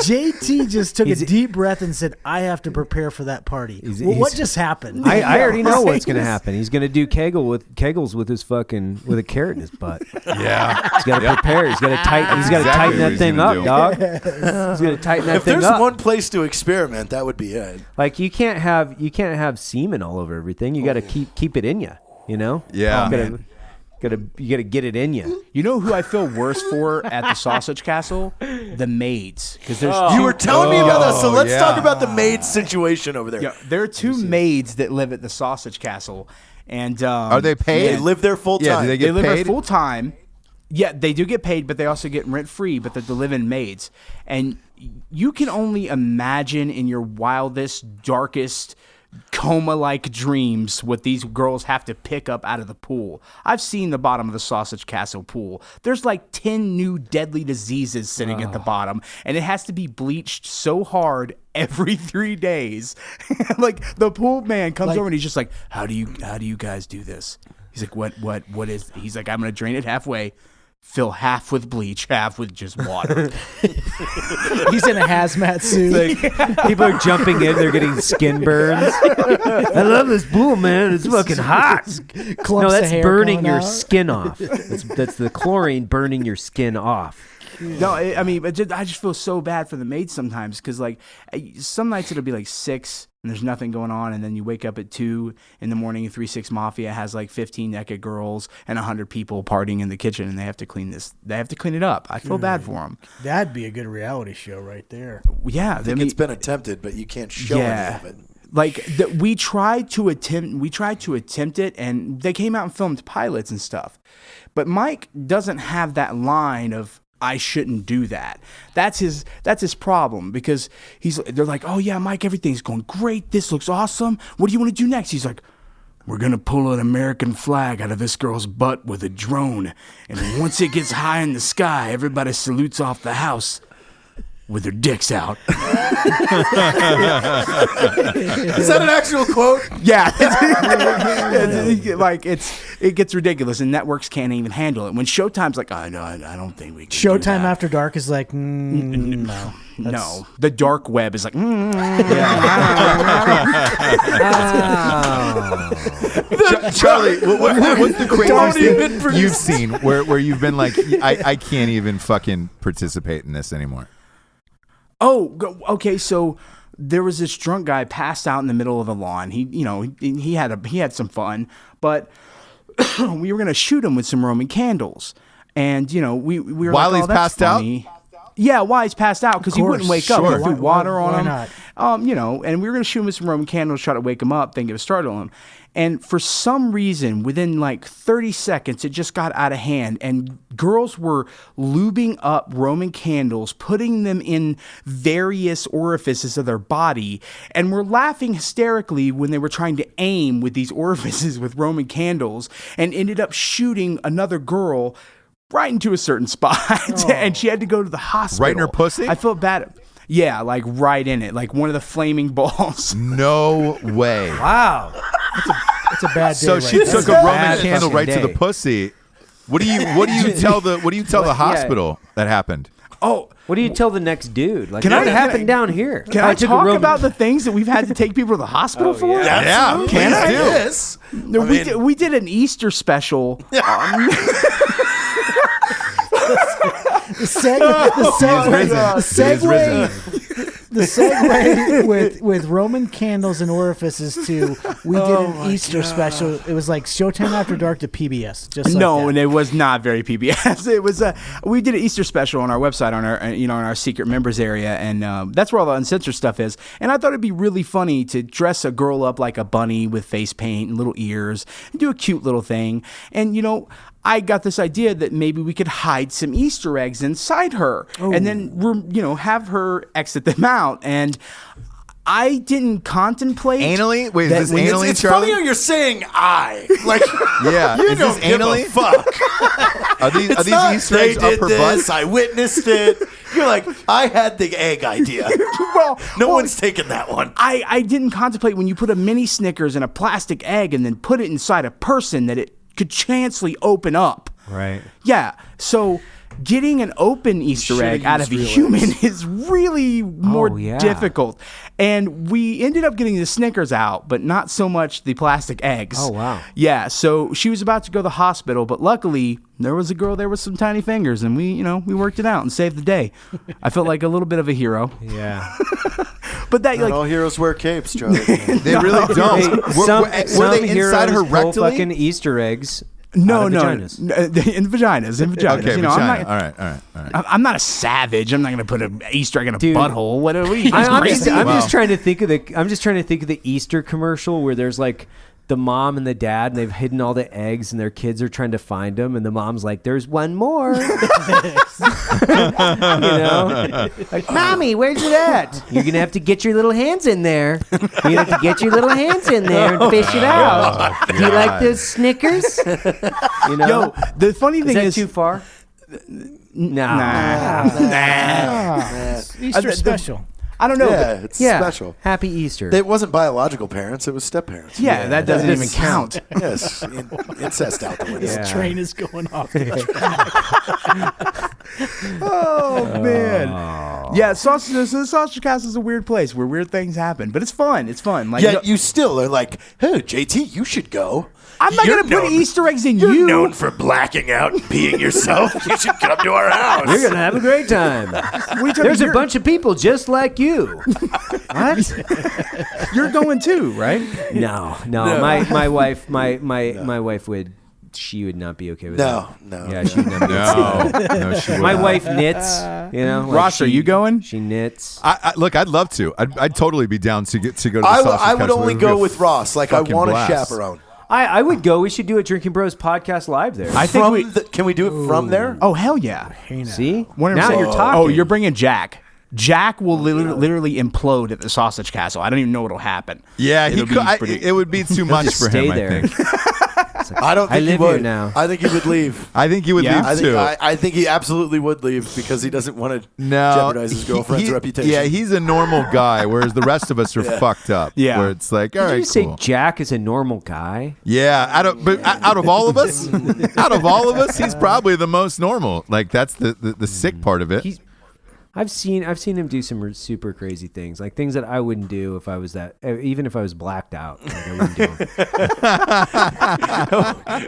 JT just took a He's- deep breath and said, I have to prepare for that party. He's- Well, what he's- just happened? I already know what's gonna happen. He's gonna do kegels with his with a carrot in his butt. Yeah. He's got to prepare. He's got to tighten. He's got to Exactly tighten what that he's thing gonna up, do. dog. He's gonna tighten that If thing there's up. one place to experiment, that would be it. Like you can't have semen all over everything. You got to keep it in you. You know. Yeah. You gotta get it in you. You know who I feel worse for at the Sausage Castle? The maids, because there's You were telling me about that, so let's yeah. talk about the maid situation over there. yeah, there are two maids that live at the Sausage Castle, and Are they paid? They live there full time. Yeah, do they They get live there paid? full time. Yeah, they do get paid, but they also get rent free. But they're the live-in maids, and you can only imagine in your wildest, darkest, coma-like dreams what these girls have to pick up out of the pool. I've seen the bottom of the Sausage Castle pool. There's like 10 new deadly diseases sitting at the bottom, and it has to be bleached so hard every 3 days. Like the pool man comes over and he's just like, "How do you guys do this?" He's like, "What is?" He's like, "I'm gonna drain it halfway." Fill half with bleach, half with just water. He's in a hazmat suit. People are jumping in. They're getting skin burns. I love this pool, man. It's fucking hot. Clumps No, of that's hair burning coming your out. skin off. That's the chlorine burning your skin off. No, I mean, I just feel so bad for the maids sometimes because, like, some nights it'll be like 6 and there's nothing going on, and then you wake up at 2 in the morning and 3-6 Mafia has like 15 naked girls and 100 people partying in the kitchen, and they have to clean this. They have to clean it up. I feel bad for them. That'd be a good reality show right there. Yeah, I think it's been attempted, but you can't show any of it. Like we tried to attempt it, and they came out and filmed pilots and stuff. But Mike doesn't have that line of "I shouldn't do that." That's his problem, because they're like, "Oh yeah, Mike, everything's going great. This looks awesome. What do you want to do next?" He's like, "We're gonna pull an American flag out of this girl's butt with a drone, and once it gets high in the sky, everybody salutes off the house." with their dicks out. Is that an actual quote? Yeah. It gets ridiculous, and networks can't even handle it. When Showtime's like, I don't think we can do Showtime that. After Dark is like, no. No. The dark web is like, Charlie, what's the craziest even thing you've seen where you've been like, I can't even fucking participate in this anymore? Okay, so there was this drunk guy passed out in the middle of the lawn. He had some fun, but we were gonna shoot him with some Roman candles, and we were while like, he's passed funny. Yeah, while he's passed out because he wouldn't wake up. Sure. We threw water on him. Why not? And we were gonna shoot him with some Roman candles, try to wake him up, then get a start on him. And for some reason, within like 30 seconds, it just got out of hand. And girls were lubing up Roman candles, putting them in various orifices of their body, and were laughing hysterically when they were trying to aim with these orifices with Roman candles, and ended up shooting another girl right into a certain spot. And she had to go to the hospital. Right in her pussy? I felt bad. Yeah, like right in it, like one of the flaming balls. No way. Wow. It's a bad day. So right she there. took a That's a Roman bad candle fucking right to the day. pussy. What do you tell the hospital that happened? Oh, What do you tell the next dude? Like, Can what I- happened down here? can I took a talk Roman- about the things that we've had to take people to the hospital for? Yeah, Can please I? do. Yes. We did an Easter special. The segue with Roman candles and orifices to we did an Easter special. It was like Showtime After Dark to PBS. Just like No, that. and it was not very PBS. It was we did an Easter special on our website on our in our secret members area, and that's where all the uncensored stuff is. And I thought it'd be really funny to dress a girl up like a bunny with face paint and little ears and do a cute little thing. And I got this idea that maybe we could hide some Easter eggs inside her, and then have her exit them out. And I didn't contemplate Anally? Wait, that is this when- anally, It's Charlie? funny how you're saying I. Like, Yeah. you Is don't this give anally? a fuck. Are these It's not, Easter they eggs up did her this, butt? I witnessed it. You're like, I had the egg idea. No one's taken that one. I didn't contemplate when you put a mini Snickers in a plastic egg and then put it inside a person that it could chancely open up. Right. Yeah. So getting an open Easter should've egg out of a used human real is really more yeah. difficult. And we ended up getting the Snickers out, but not so much the plastic eggs. Oh, wow. Yeah. So she was about to go to the hospital, but luckily there was a girl there with some tiny fingers, and we worked it out and saved the day. I felt like a little bit of a hero. Yeah. But that Not all heroes wear capes, Charlie. They really don't. Some were they inside her heroes pull rectally? fucking Easter eggs. No, out of no, vaginas. in vaginas. Okay, I'm vagina. not. All right. I'm not a savage. I'm not going to put an Easter egg in a Dude. butthole. What are you guys I'm crazy? just trying to think of the Easter commercial where there's like the mom and the dad, and they've hidden all the eggs, and their kids are trying to find them, and the mom's like, "There's one more." Like, "Mommy, where's it at?" You're gonna have to get your little hands in there. You're gonna have to get your little hands in there and fish it out. Do you like those Snickers? Yo, the funny Is thing that is, too far? No. Easter special. I don't know. Yeah, but- it's Yeah. special. Happy Easter. It wasn't biological parents; it was step parents. yeah, that doesn't even count. Yes, incest out the window. Yeah. Train is going off. Oh man. Yeah, the Sausage Castle is a weird place where weird things happen, but it's fun. It's fun. Like Yet you still are like, hey, JT, you should go. I'm not You're going to put known- Easter eggs in You're you. known for blacking out and peeing yourself. You should come to our house. You're gonna have a great time. There's a bunch of people just like you. What? You're going too, right? No. My wife, my wife would. She would not be okay with that. No. Yeah, she would not be okay with that. No, she My wouldn't. wife knits. Like Ross, are you going? She knits. Look, I'd love to. I'd totally be down to go to the sausage I would castle. only It would be go a with Ross. Like, I fucking want a blast. chaperone. I would go. We should do a Drinking Bros podcast live there. I think we. Can we do it from there? Oh hell yeah! See? 100%. Now you're talking. Oh, you're bringing Jack. Jack will literally implode at the Sausage Castle. I don't even know what'll happen. Yeah, It'll be pretty- it would be too much just for stay him. there. I think. It's I don't I think he live would. here now. I think he would leave. I think he would Yeah? leave too. I think he absolutely would leave because he doesn't want to No, jeopardize his girlfriend's reputation. Yeah, he's a normal guy, whereas the rest of us are fucked up. Yeah. Where it's like, all Did right, you say cool. Jack is a normal guy? Yeah, out of all of us, he's probably the most normal. Like that's the sick part of it. I've seen him do some super crazy things, like things that I wouldn't do if I was even if I was blacked out. Like, I wouldn't do them.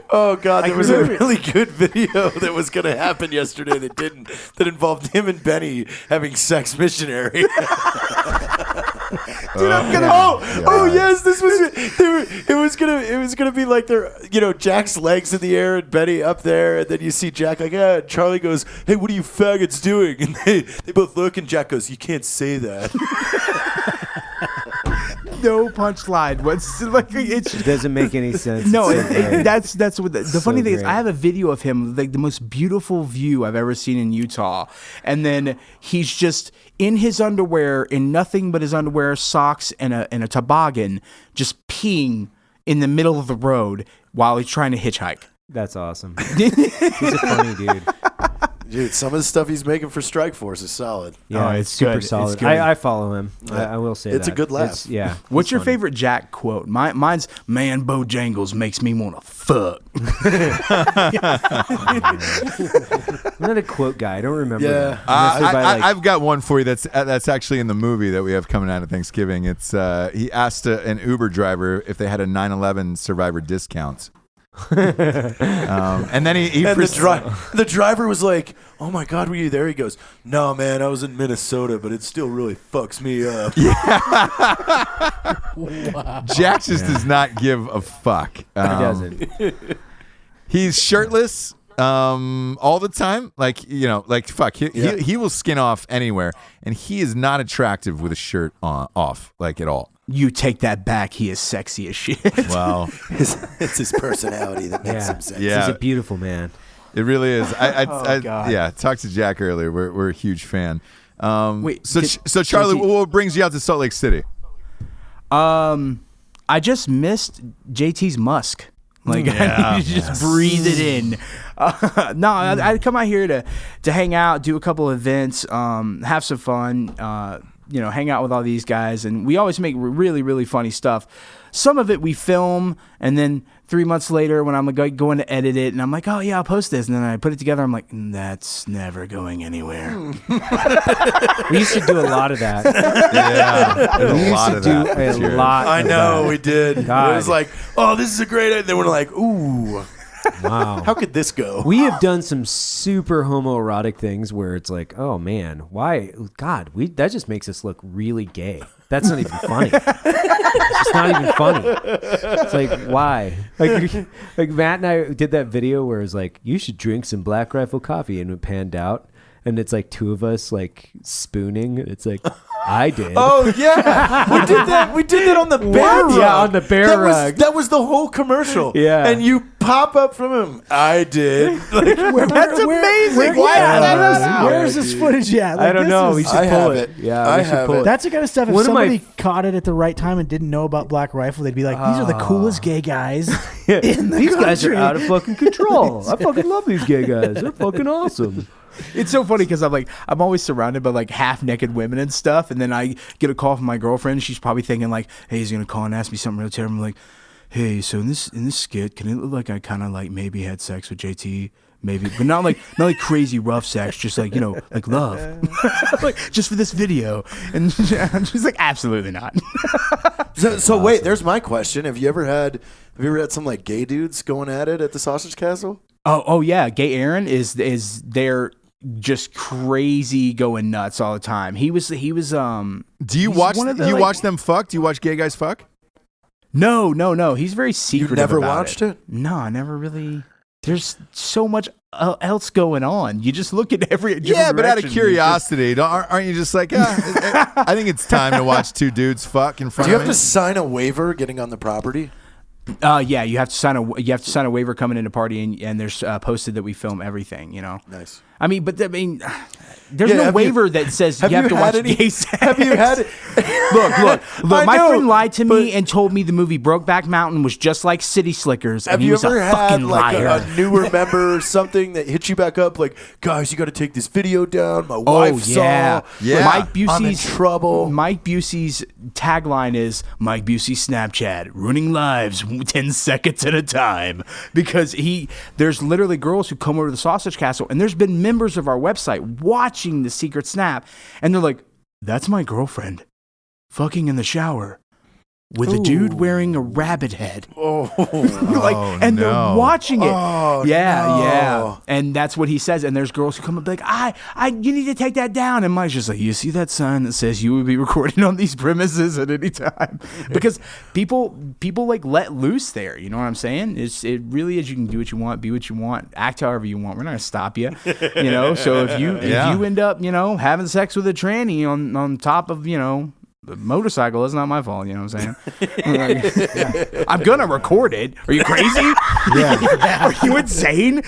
Oh God, there was a really good video that was going to happen yesterday that didn't. That involved him and Benny having sex missionary. Dude, I'm gonna. Oh yes, this was. It was gonna be like Jack's legs in the air and Benny up there, and then you see Jack like, yeah. And Charlie goes, "Hey, what are you faggots doing?" And they both look, and Jack goes, "You can't say that." No punchline. What's like? It doesn't make any sense. No, It's so great. that's what the funny thing is. great. I have a video of him, like the most beautiful view I've ever seen in Utah, and then he's just in his underwear, in nothing but his underwear, socks, and a toboggan, just peeing in the middle of the road while he's trying to hitchhike. That's awesome. He's a funny dude. Dude, some of the stuff he's making for Strikeforce is solid. Yeah, Oh, it's it's super good. It's solid. good. I follow him. I will say It's that. a good laugh. Yeah. What's your funny. favorite Jack quote? Mine's "Man, Bojangles makes me want to fuck." I'm not a quote guy. I don't remember. Yeah. that. Unless they're by, like- I've got one for you that's actually in the movie that we have coming out of Thanksgiving. It's he asked an Uber driver if they had a 9/11 survivor discount. And then he And the driver was like, "Oh my God, were you there?" He goes, "No, man, I was in Minnesota, but it still really fucks me up." Jack just does not give a fuck. He doesn't. He's shirtless all the time. Like fuck. He will skin off anywhere, and he is not attractive with a shirt off, like at all. You take that back. He is sexy as shit. Wow. It's his personality that makes him sexy. Yeah. He's a beautiful man. It really is. God. Yeah, talked to Jack earlier. We're a huge fan. Wait, So Charlie, what brings you out to Salt Lake City? I just missed JT's musk. Like I need to just breathe it in. No, I'd come out here to hang out, do a couple events, have some fun. Hang out with all these guys, and we always make really, really funny stuff. Some of it we film, and then 3 months later, when I'm going to edit it, and I'm like, "Oh yeah, I'll post this," and then I put it together. I'm like, "That's never going anywhere." We used to do a lot of that. Yeah, We a used lot to of do that. a Jared. lot. I of know that. we did. God. It was like, "Oh, this is a great idea." Then we're like, "Ooh, Wow. how could this go?" We have done some super homoerotic things where it's like, oh man, why? God, that just makes us look really gay. That's not even funny. It's just not even funny. It's like, why? Like Matt and I did that video where it's like, you should drink some Black Rifle coffee, and it panned out, and it's like two of us like spooning. It's like, I did. Oh yeah, we did that. We did that on the bear rug. Yeah, on the bear rug. That was the whole commercial. Yeah. and you pop up from him. I did. Like, That's amazing. Why yeah, is that not where's this footage at? Like, I don't this know. is- We should I pull have it. it. Yeah, I we should have pull it. it. That's the kind of stuff. If One of my- somebody caught it at the right time and didn't know about Black Rifle, they'd be like, "These are the coolest gay guys in the These guys are country." out of fucking control. I fucking love these gay guys. They're fucking awesome. It's so funny because I'm always surrounded by like half naked women and stuff, and then I get a call from my girlfriend. She's probably thinking like, "Hey, he's gonna call and ask me something real terrible." I'm like, "Hey, so in this skit, can it look like I kind of like maybe had sex with JT, maybe, but not like crazy rough sex, just like like love, like just for this video?" And she's like, "Absolutely not." So wait, there's my question. Have you ever had some like gay dudes going at it at the Sausage Castle? Oh yeah, Gay Aaron is there. Just crazy, going nuts all the time. He was. Do you he's watch? one of the, Do you like- watch them fuck? Do you watch gay guys fuck? No. He's very secretive. never about watched it? No, I never really. There's so much else going on. You just look at every Yeah, but out of direction, curiosity, aren't you just like, I think it's time to watch two dudes fuck in front Do you of have me? to sign a waiver getting on the property? Yeah, you have to sign a waiver coming into party, and there's posted that we film everything. Nice. I mean, there's no waiver that says you have to watch gay sex. Have you had it? Look. My know, friend lied to me and told me the movie Brokeback Mountain was just like City Slickers, and Have he you was ever a had fucking like liar. a newer member or something that hits you back up like, guys, you got to take this video down. My wife saw. Yeah. Mike I'm in Busey's trouble. Mike Busey's tagline is Mike Busey Snapchat ruining lives 10 seconds at a time, because there's literally girls who come over to the Sausage Castle, and there's been members of our website watching the secret snap, and they're like, that's my girlfriend fucking in the shower with a dude wearing a rabbit head. And they're watching it. Yeah. And that's what he says. And there's girls who come up like, you need to take that down. And Mike's just like, you see that sign that says you would be recording on these premises at any time? Because people like let loose there. You know what I'm saying? It really is. You can do what you want, be what you want, act however you want. We're not gonna stop you. You know. So if you end up having sex with a tranny on top of the motorcycle, that's not my fault. You know what I'm saying? I'm gonna record it. Are you crazy? Are you insane?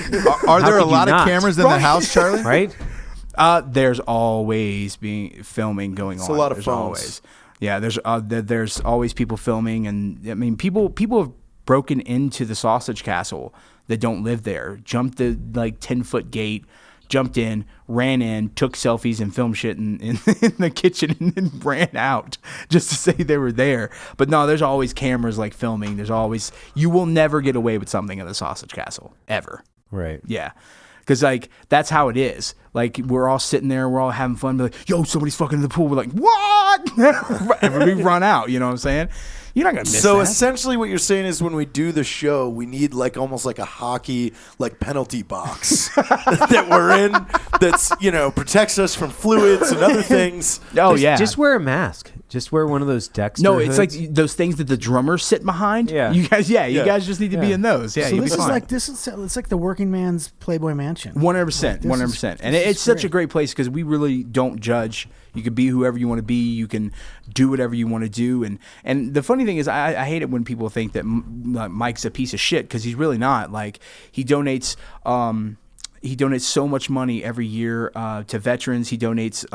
Are there a lot of not? cameras in the house, Charlie? Right? There's always filming going on. It's a lot of there's phones. always. Yeah, there's always people filming, and I mean people have broken into the Sausage Castle that don't live there, jumped the 10-foot gate, jumped in, ran in, took selfies and filmed shit in the kitchen, and then ran out just to say they were there. But no, there's always cameras filming. You will never get away with something at the Sausage Castle, ever. Right. Yeah. Because, that's how it is. We're all sitting there, we're all having fun. Be like, yo, somebody's fucking in the pool. We're like, what? And we run out, you know what I'm saying? You're not going to miss So that. essentially what you're saying is when we do the show, we need almost like a hockey penalty box that we're in that's, protects us from fluids and other things. Oh, Just- yeah. Just wear a mask. Just wear one of those Dexter No, it's hoods. like those things that the drummers sit behind. Yeah. You guys, you guys just need to be in those. Yeah, So you'll this be is fine. it's like the working man's Playboy Mansion. 100%, 100%. And it's such a great place because we really don't judge. You can be whoever you want to be. You can do whatever you want to do. And the funny thing is, I hate it when people think that Mike's a piece of shit, because he's really not. He donates. He donates so much money every year to veterans. He donates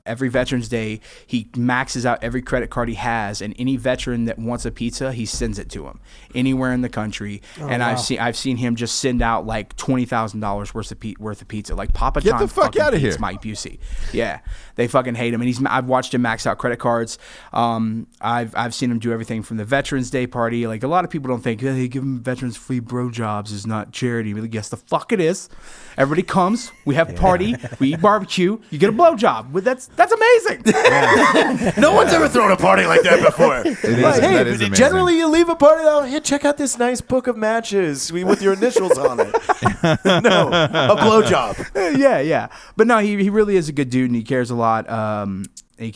every Veterans Day. He maxes out every credit card he has, and any veteran that wants a pizza, he sends it to him anywhere in the country. I've seen him just send out $20,000 worth of pizza. Papa Get John the fuck fucking outta hates here. Mike Busey. Yeah, they fucking hate him, and I've watched him max out credit cards. I've seen him do everything from the Veterans Day party. A lot of people don't think they give veterans free bro jobs is not charity. But yes, the fuck it is. Everybody comes, we have a party, we eat barbecue, you get a blowjob. That's amazing. No one's ever thrown a party like that before. That is amazing. Generally, you leave a party out. Hey, check out this nice book of matches with your initials on it. No, a blowjob. Yeah. But no, he really is a good dude, and he cares a lot. He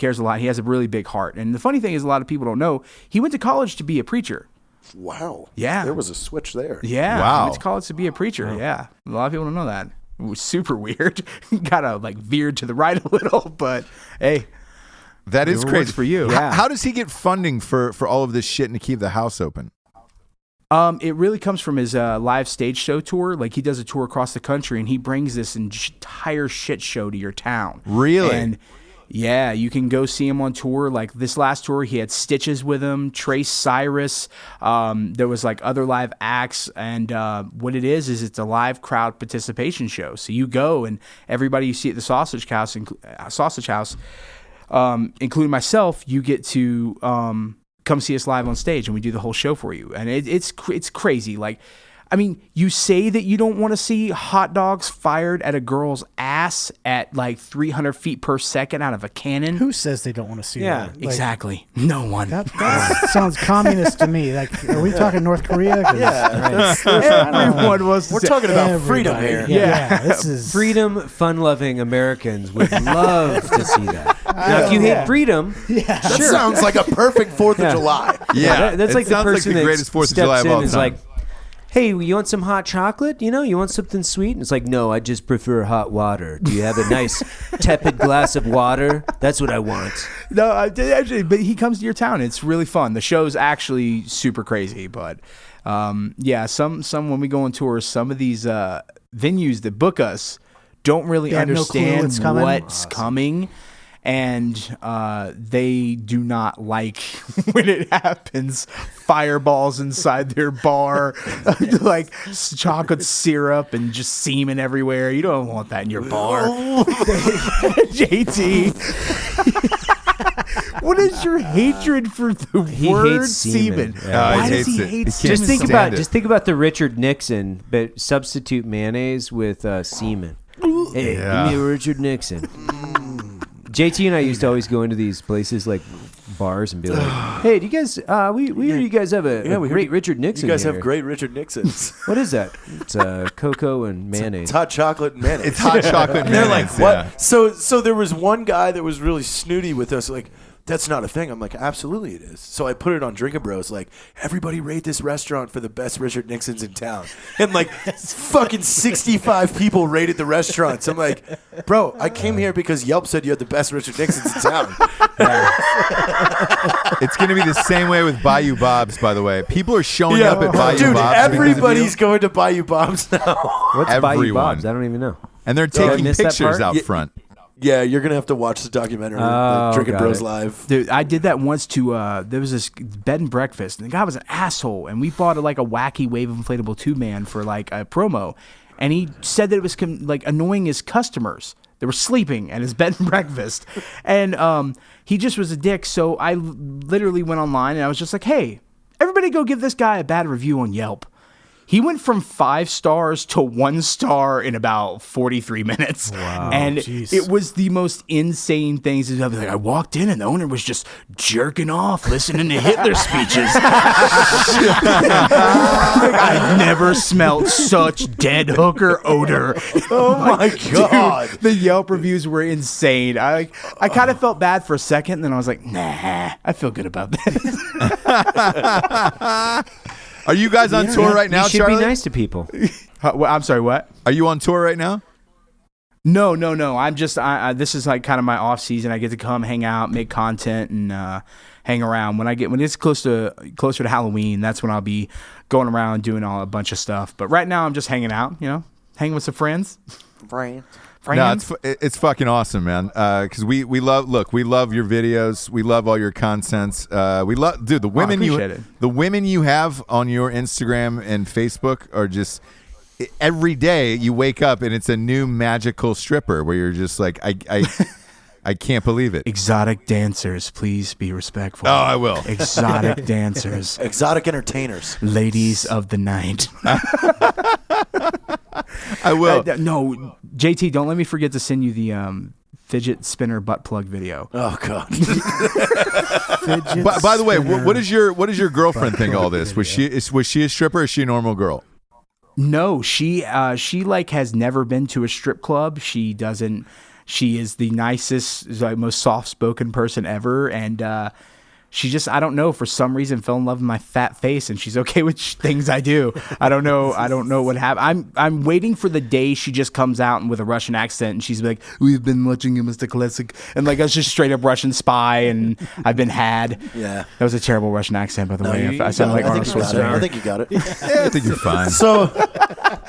has a really big heart. And the funny thing is, a lot of people don't know, he went to college to be a preacher. Wow. Yeah. There was a switch there. Yeah. Wow. He went to college to be a preacher. Wow. Yeah. A lot of people don't know that. It was super weird. Kind of veered to the right a little, but hey. That is it crazy works for you. Yeah. How does he get funding for all of this shit and to keep the house open? It really comes from his live stage show tour. He does a tour across the country, and he brings this entire shit show to your town. Really? And yeah, you can go see him on tour. This last tour, he had Stitches with him, Trace Cyrus. There was other live acts, and what it is it's a live crowd participation show. So you go, and everybody you see at the Sausage House, including myself, you get to come see us live on stage, and we do the whole show for you. And it's crazy. You say that you don't want to see hot dogs fired at a girl's ass at 300 feet per second out of a cannon. Who says they don't want to see that? Exactly. No one. That sounds communist to me. Are we talking North Korea? Yeah. Everyone wants to We're say- talking about freedom here. Yeah. This is freedom, fun-loving Americans would love to see that. Now, if you hate freedom, That sounds like a perfect 4th of July. Yeah. that's it like the sounds person the that greatest 4th of steps July of in all and is time. like, hey, you want some hot chocolate? You want something sweet? And it's like, no, I just prefer hot water. Do you have a nice tepid glass of water? That's what I want. No, actually, but he comes to your town. It's really fun. The show's actually super crazy, but some when we go on tour, some of these venues that book us don't really They have no clue understand what's coming? what's coming. And they do not like when it happens. Fireballs inside their bar, like chocolate syrup and just semen everywhere. You don't want that in your bar. JT, what is your hatred for the word hates semen? semen. Yeah, Why he does he hates it. hate He can't semen? Just think about the Richard Nixon, but substitute mayonnaise with semen. Hey, Yeah. give me a Richard Nixon. JT and I used to always go into these places like bars and be like, "Hey, do you guys? We hear you guys have a great Richard Nixon. You guys here. have great Richard Nixons. What is that? It's cocoa and mayonnaise. It's hot chocolate and mayonnaise. It's hot chocolate. And they're like, mayonnaise, what? yeah. So there was one guy that was really snooty with us, like, that's not a thing. I'm like, absolutely it is. So I put it on Drinkin' Bros, like, everybody rate this restaurant for the best Richard Nixons in town. And like, fucking 65 people rated the restaurant. So I'm like, bro, I came here because Yelp said you had the best Richard Nixons in town. It's going to be the same way with Bayou Bob's, by the way. People are showing up at Bayou Dude, Bob's. everybody's going to Bayou Bob's now. What's Bayou everyone. Bob's? I don't even know. And they're I taking missed that pictures part? out Yeah. front. Yeah, you're going to have to watch the documentary, Oh, Drinkin' got Bros it. Live. Dude, I did that once to there was this bed and breakfast, and the guy was an asshole, and we bought like a wacky wave inflatable tube man for like a promo, and he said that it was like annoying his customers. They were sleeping at his bed and breakfast, and he just was a dick. So I literally went online and I was just like, "Hey, everybody, go give this guy a bad review on Yelp." He went from 5 stars to 1 star in about 43 minutes. Wow. And it was the most insane things. I was like, I walked in and the owner was just jerking off, listening to Hitler speeches. I've never smelled such dead hooker odor. Oh my God. Dude, the Yelp reviews were insane. I kind of felt bad for a second, and then I was like, nah, I feel good about this. Are you guys on tour right now, You should Charlie? be nice to people. I'm sorry, what? Are you on tour right now? No. I'm just. This is like kind of my off season. I get to come hang out, make content, and hang around. When it's closer to Halloween, that's when I'll be going around doing a bunch of stuff. But right now, I'm just hanging out. Hanging with some friends. No, it's fucking awesome, man. Because we love your videos. We love all your contents. We love, dude. The women you have on your Instagram and Facebook are just every day you wake up and it's a new magical stripper where you're just like, I can't believe it. Exotic dancers, please be respectful. Oh, I will. Exotic dancers, Exotic entertainers. ladies of the night. I will. No, JT, don't let me forget to send you the fidget spinner butt plug video. Oh God. By the way, what does your girlfriend think of all this? Was she a stripper or is she a normal girl? No, she like has never been to a strip club. She doesn't. She is the nicest, like, most soft-spoken person ever, and she just, I don't know, for some reason fell in love with my fat face, and she's okay with things I do. I don't know what happened. I'm waiting for the day she just comes out and with a Russian accent, and she's like, "We've been watching you, Mr. Classic," and like I was just straight up Russian spy, and I've been had. Yeah. That was a terrible Russian accent, by the way. I sound like Arnold I Schwarzenegger. think you got it. Yeah, I think you're fine. So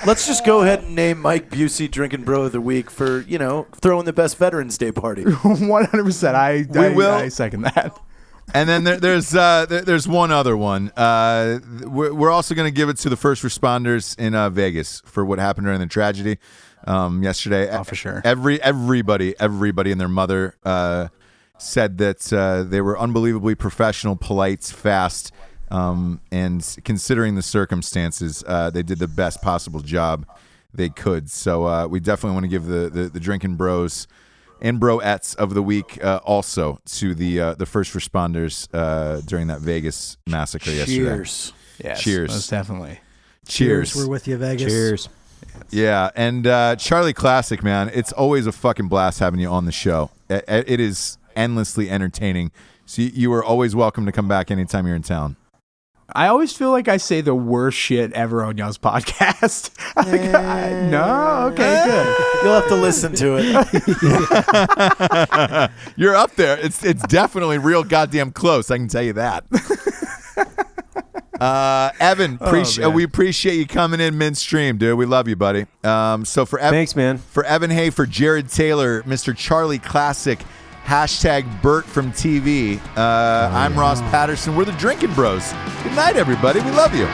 let's just go ahead and name Mike Busey Drinking Bro of the Week for, throwing the best Veterans Day party. 100%. I second that. And then there's one other one. We're also going to give it to the first responders in Vegas for what happened during the tragedy yesterday. Oh, for sure. Everybody and their mother said that they were unbelievably professional, polite, fast, and considering the circumstances, they did the best possible job they could. So we definitely want to give the Drinking Bros and Broettes of the week also to the first responders during that Vegas massacre yesterday. Cheers. Yes, Cheers. most definitely. Cheers. We're with you, Vegas. Cheers. Yeah, and Charlie Classic, man, it's always a fucking blast having you on the show. It is endlessly entertaining. So you are always welcome to come back anytime you're in town. I always feel like I say the worst shit ever on y'all's podcast. No? Okay, good. You'll have to listen to it. You're up there. It's definitely real goddamn close. I can tell you that. Evan, we appreciate you coming in midstream, dude. We love you, buddy. So for Evan, Thanks, man. For Evan Hafer, Jared Taylor, Mr. Charlie Classic, hashtag Bert from TV. I'm Ross Patterson. We're the Drinking Bros. Good night, everybody. We love you.